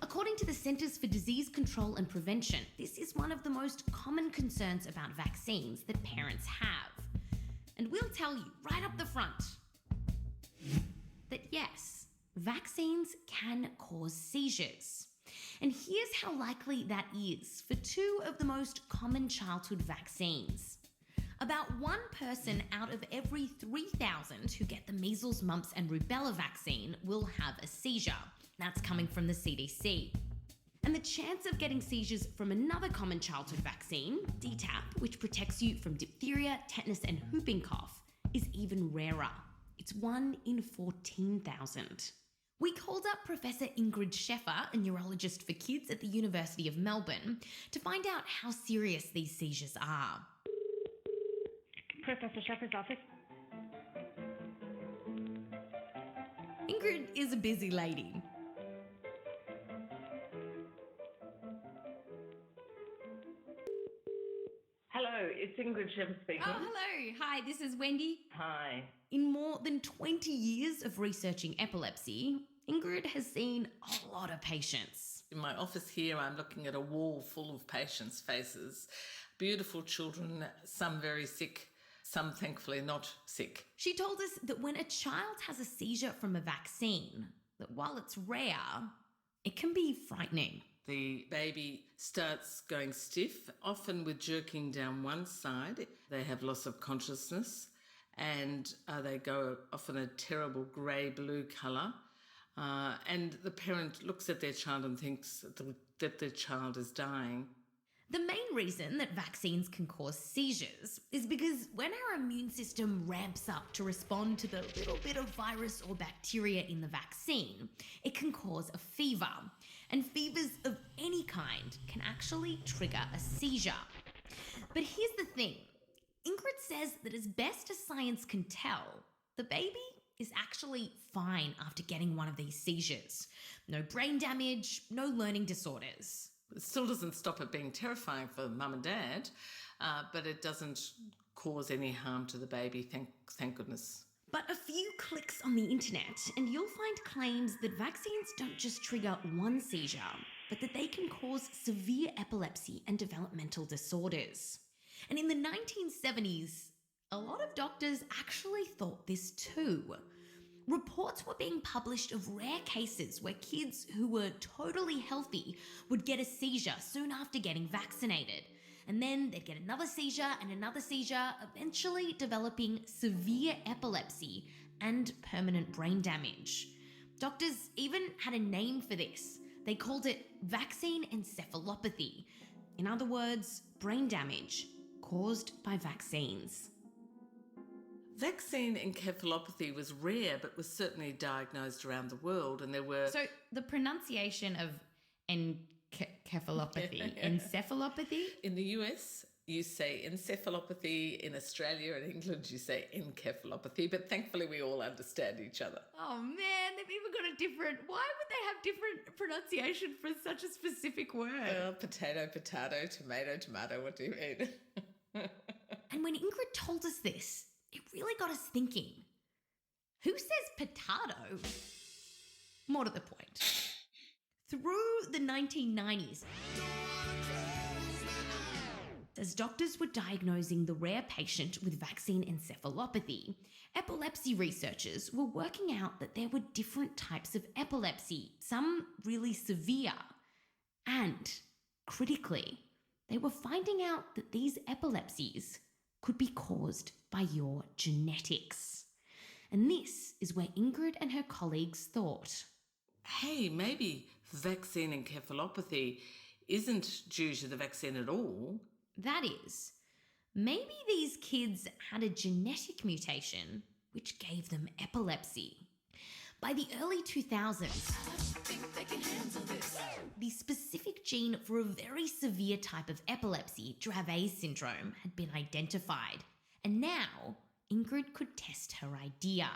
According to the Centers for Disease Control and Prevention, this is one of the most common concerns about vaccines that parents have. And we'll tell you right up the front that yes, vaccines can cause seizures. And here's how likely that is for two of the most common childhood vaccines. About one person out of every 3,000 who get the measles, mumps, and rubella vaccine will have a seizure. That's coming from the CDC. And the chance of getting seizures from another common childhood vaccine, DTaP, which protects you from diphtheria, tetanus, and whooping cough, is even rarer. It's 1 in 14,000. We called up Professor Ingrid Scheffer, a neurologist for kids at the University of Melbourne, to find out how serious these seizures are. Professor Scheffer's office. Ingrid is a busy lady. Hello, it's Ingrid Scheffer speaking. Oh, hello. Hi, this is Wendy. Hi. In more than 20 years of researching epilepsy, Ingrid has seen a lot of patients. In my office here, I'm looking at a wall full of patients' faces. Beautiful children, some very sick, some thankfully not sick. She told us that when a child has a seizure from a vaccine, that while it's rare, it can be frightening. The baby starts going stiff, often with jerking down one side. They have loss of consciousness and they go often a terrible grey-blue colour. And the parent looks at their child and thinks that their child is dying. The main reason that vaccines can cause seizures is because when our immune system ramps up to respond to the little bit of virus or bacteria in the vaccine, it can cause a fever. And fevers of any kind can actually trigger a seizure. But here's the thing. Ingrid says that as best as science can tell, the baby is actually fine after getting one of these seizures. No brain damage, no learning disorders. It still doesn't stop it being terrifying for mum and dad, but it doesn't cause any harm to the baby, thank goodness. But a few clicks on the internet and you'll find claims that vaccines don't just trigger one seizure, but that they can cause severe epilepsy and developmental disorders. And in the 1970s, a lot of doctors actually thought this too. Reports were being published of rare cases where kids who were totally healthy would get a seizure soon after getting vaccinated. And then they'd get another seizure and another seizure, eventually developing severe epilepsy and permanent brain damage. Doctors even had a name for this. They called it vaccine encephalopathy. In other words, brain damage caused by vaccines. Vaccine encephalopathy was rare, but was certainly diagnosed around the world, and there were... So the pronunciation of encephalopathy, encephalopathy? In the US, you say encephalopathy. In Australia and England, you say encephalopathy, but thankfully we all understand each other. Oh man, they've even got a different... Why would they have different pronunciation for such a specific word? Potato, potato, tomato, tomato, what do you mean? And when Ingrid told us this, it really got us thinking. Who says potato? More to the point. Through the 1990s, as doctors were diagnosing the rare patient with vaccine encephalopathy, epilepsy researchers were working out that there were different types of epilepsy, some really severe. And, critically, they were finding out that these epilepsies could be caused by your genetics. And this is where Ingrid and her colleagues thought, hey, maybe vaccine encephalopathy isn't due to the vaccine at all. That is, maybe these kids had a genetic mutation which gave them epilepsy. By the early 2000s, the specific gene for a very severe type of epilepsy, Dravet syndrome, had been identified. And now, Ingrid could test her idea.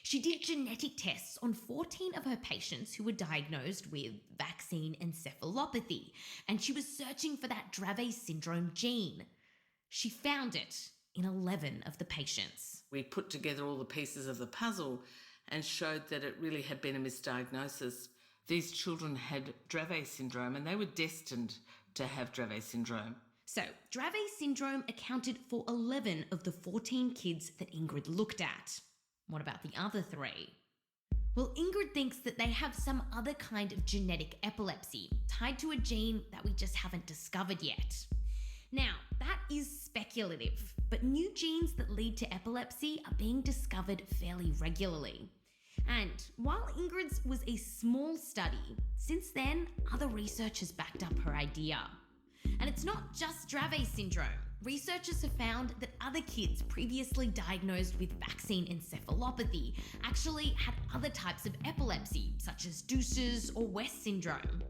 She did genetic tests on 14 of her patients who were diagnosed with vaccine encephalopathy, and she was searching for that Dravet syndrome gene. She found it in 11 of the patients. We put together all the pieces of the puzzle and showed that it really had been a misdiagnosis. These children had Dravet syndrome and they were destined to have Dravet syndrome. So, Dravet syndrome accounted for 11 of the 14 kids that Ingrid looked at. What about the other 3? Well, Ingrid thinks that they have some other kind of genetic epilepsy tied to a gene that we just haven't discovered yet. Now, that is speculative, but new genes that lead to epilepsy are being discovered fairly regularly. And while Ingrid's was a small study, since then, other research has backed up her idea. And it's not just Dravet syndrome. Researchers have found that other kids previously diagnosed with vaccine encephalopathy actually had other types of epilepsy, such as Deuce's or West syndrome.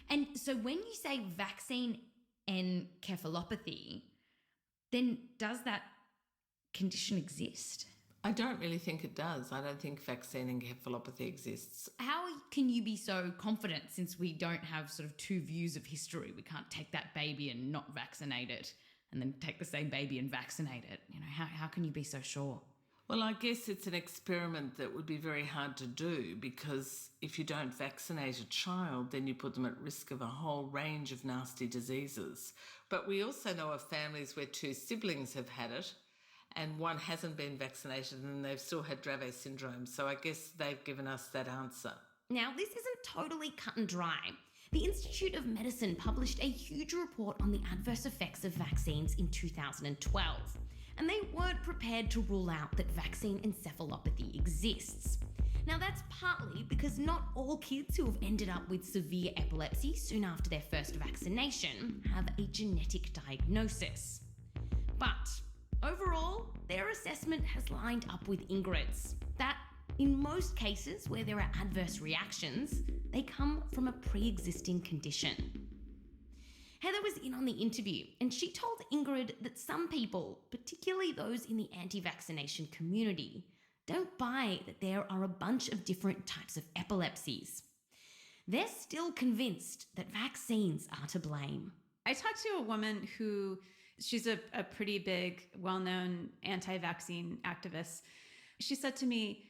And so when you say vaccine encephalopathy, then does that condition exist? I don't really think it does. I don't think vaccine encephalopathy exists. How can you be so confident since we don't have sort of two views of history? We can't take that baby and not vaccinate it and then take the same baby and vaccinate it. You know, how can you be so sure? Well, I guess it's an experiment that would be very hard to do because if you don't vaccinate a child, then you put them at risk of a whole range of nasty diseases. But we also know of families where 2 siblings have had it and one hasn't been vaccinated and they've still had Dravet syndrome. So I guess they've given us that answer. Now, this isn't totally cut and dry. The Institute of Medicine published a huge report on the adverse effects of vaccines in 2012, and they weren't prepared to rule out that vaccine encephalopathy exists. Now, that's partly because not all kids who have ended up with severe epilepsy soon after their first vaccination have a genetic diagnosis. But overall, their assessment has lined up with Ingrid's, that in most cases where there are adverse reactions, they come from a pre-existing condition. Heather was in on the interview and she told Ingrid that some people, particularly those in the anti-vaccination community, don't buy that there are a bunch of different types of epilepsies. They're still convinced that vaccines are to blame. I talked to a woman who, she's a pretty big, well-known anti-vaccine activist. She said to me,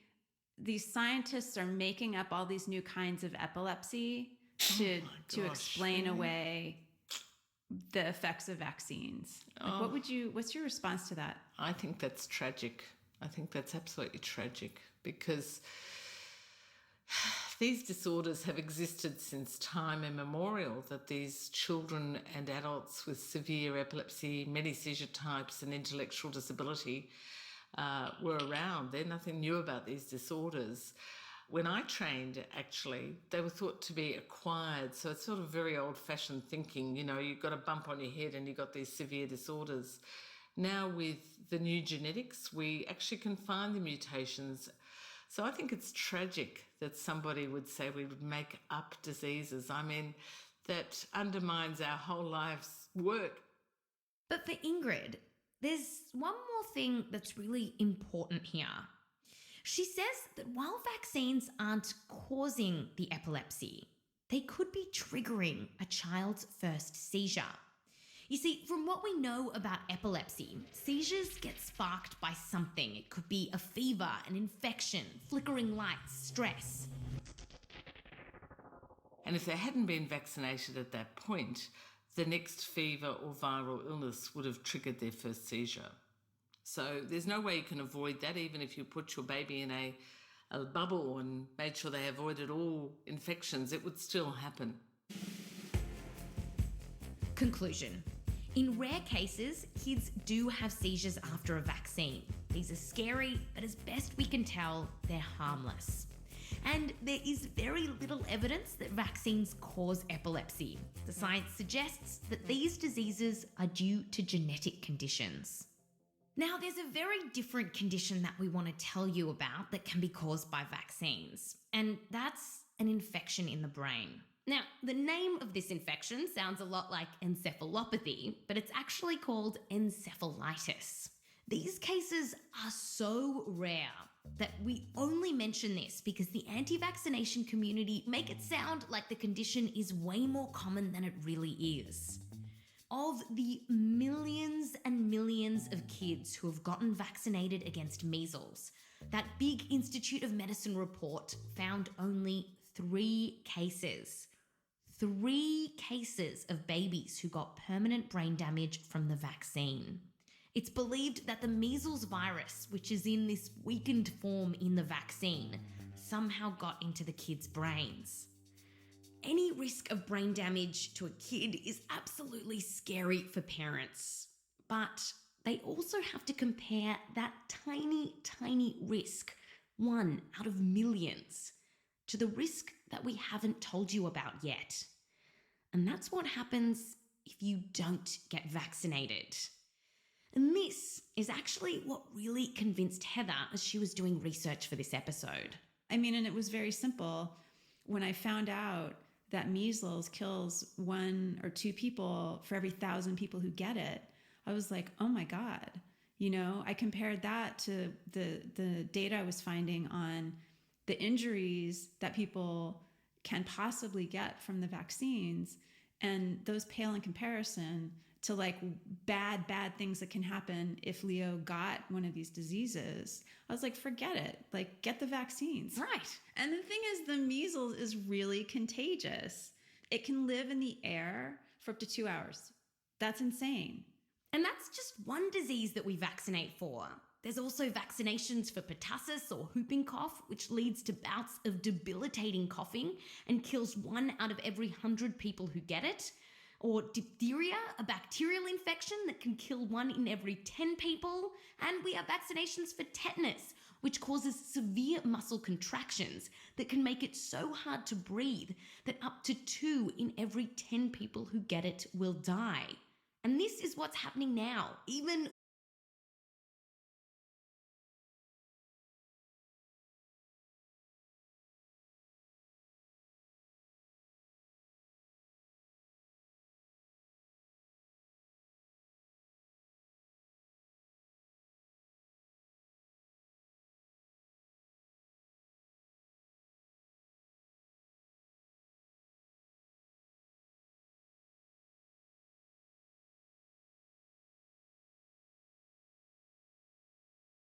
these scientists are making up all these new kinds of epilepsy to explain away the effects of vaccines. Like, what's your response to that? I think that's tragic. I think that's absolutely tragic because these disorders have existed since time immemorial, that these children and adults with severe epilepsy, many seizure types and intellectual disability were around. There's nothing new about these disorders. When I trained, actually, they were thought to be acquired. So it's sort of very old-fashioned thinking. You know, you've got a bump on your head and you've got these severe disorders. Now with the new genetics, we actually can find the mutations. So I think it's tragic that somebody would say we would make up diseases. I mean, that undermines our whole life's work. But for Ingrid, there's one more thing that's really important here. She says that while vaccines aren't causing the epilepsy, they could be triggering a child's first seizure. You see, from what we know about epilepsy, seizures get sparked by something. It could be a fever, an infection, flickering lights, stress. And if they hadn't been vaccinated at that point, the next fever or viral illness would have triggered their first seizure. So there's no way you can avoid that, even if you put your baby in a bubble and made sure they avoided all infections, it would still happen. Conclusion. In rare cases, kids do have seizures after a vaccine. These are scary, but as best we can tell, they're harmless. And there is very little evidence that vaccines cause epilepsy. The science suggests that these diseases are due to genetic conditions. Now, there's a very different condition that we want to tell you about that can be caused by vaccines, and that's an infection in the brain. Now, the name of this infection sounds a lot like encephalopathy, but it's actually called encephalitis. These cases are so rare that we only mention this because the anti-vaccination community make it sound like the condition is way more common than it really is. Of the millions and millions of kids who have gotten vaccinated against measles, that big Institute of Medicine report found only 3 cases. 3 cases of babies who got permanent brain damage from the vaccine. It's believed that the measles virus, which is in this weakened form in the vaccine, somehow got into the kids' brains. Any risk of brain damage to a kid is absolutely scary for parents, but they also have to compare that tiny, tiny risk, 1 out of millions, to the risk that we haven't told you about yet. And that's what happens if you don't get vaccinated. And this is actually what really convinced Heather as she was doing research for this episode. I mean, and it was very simple. When I found out that measles kills 1 or 2 people for every 1,000 people who get it, I was like, oh my God. You know, I compared that to the data I was finding on the injuries that people can possibly get from the vaccines, and those pale in comparison to like bad things that can happen if Leo got one of these diseases. I was like, forget it. Like, get the vaccines. Right. And the thing is, the measles is really contagious. It can live in the air for up to 2 hours. That's insane. And that's just one disease that we vaccinate for. There's also vaccinations for pertussis or whooping cough, which leads to bouts of debilitating coughing and kills 1 out of every 100 people who get it. Or diphtheria, a bacterial infection that can kill 1 in every 10 people. And we have vaccinations for tetanus, which causes severe muscle contractions that can make it so hard to breathe that up to 2 in every 10 people who get it will die. And this is what's happening now, even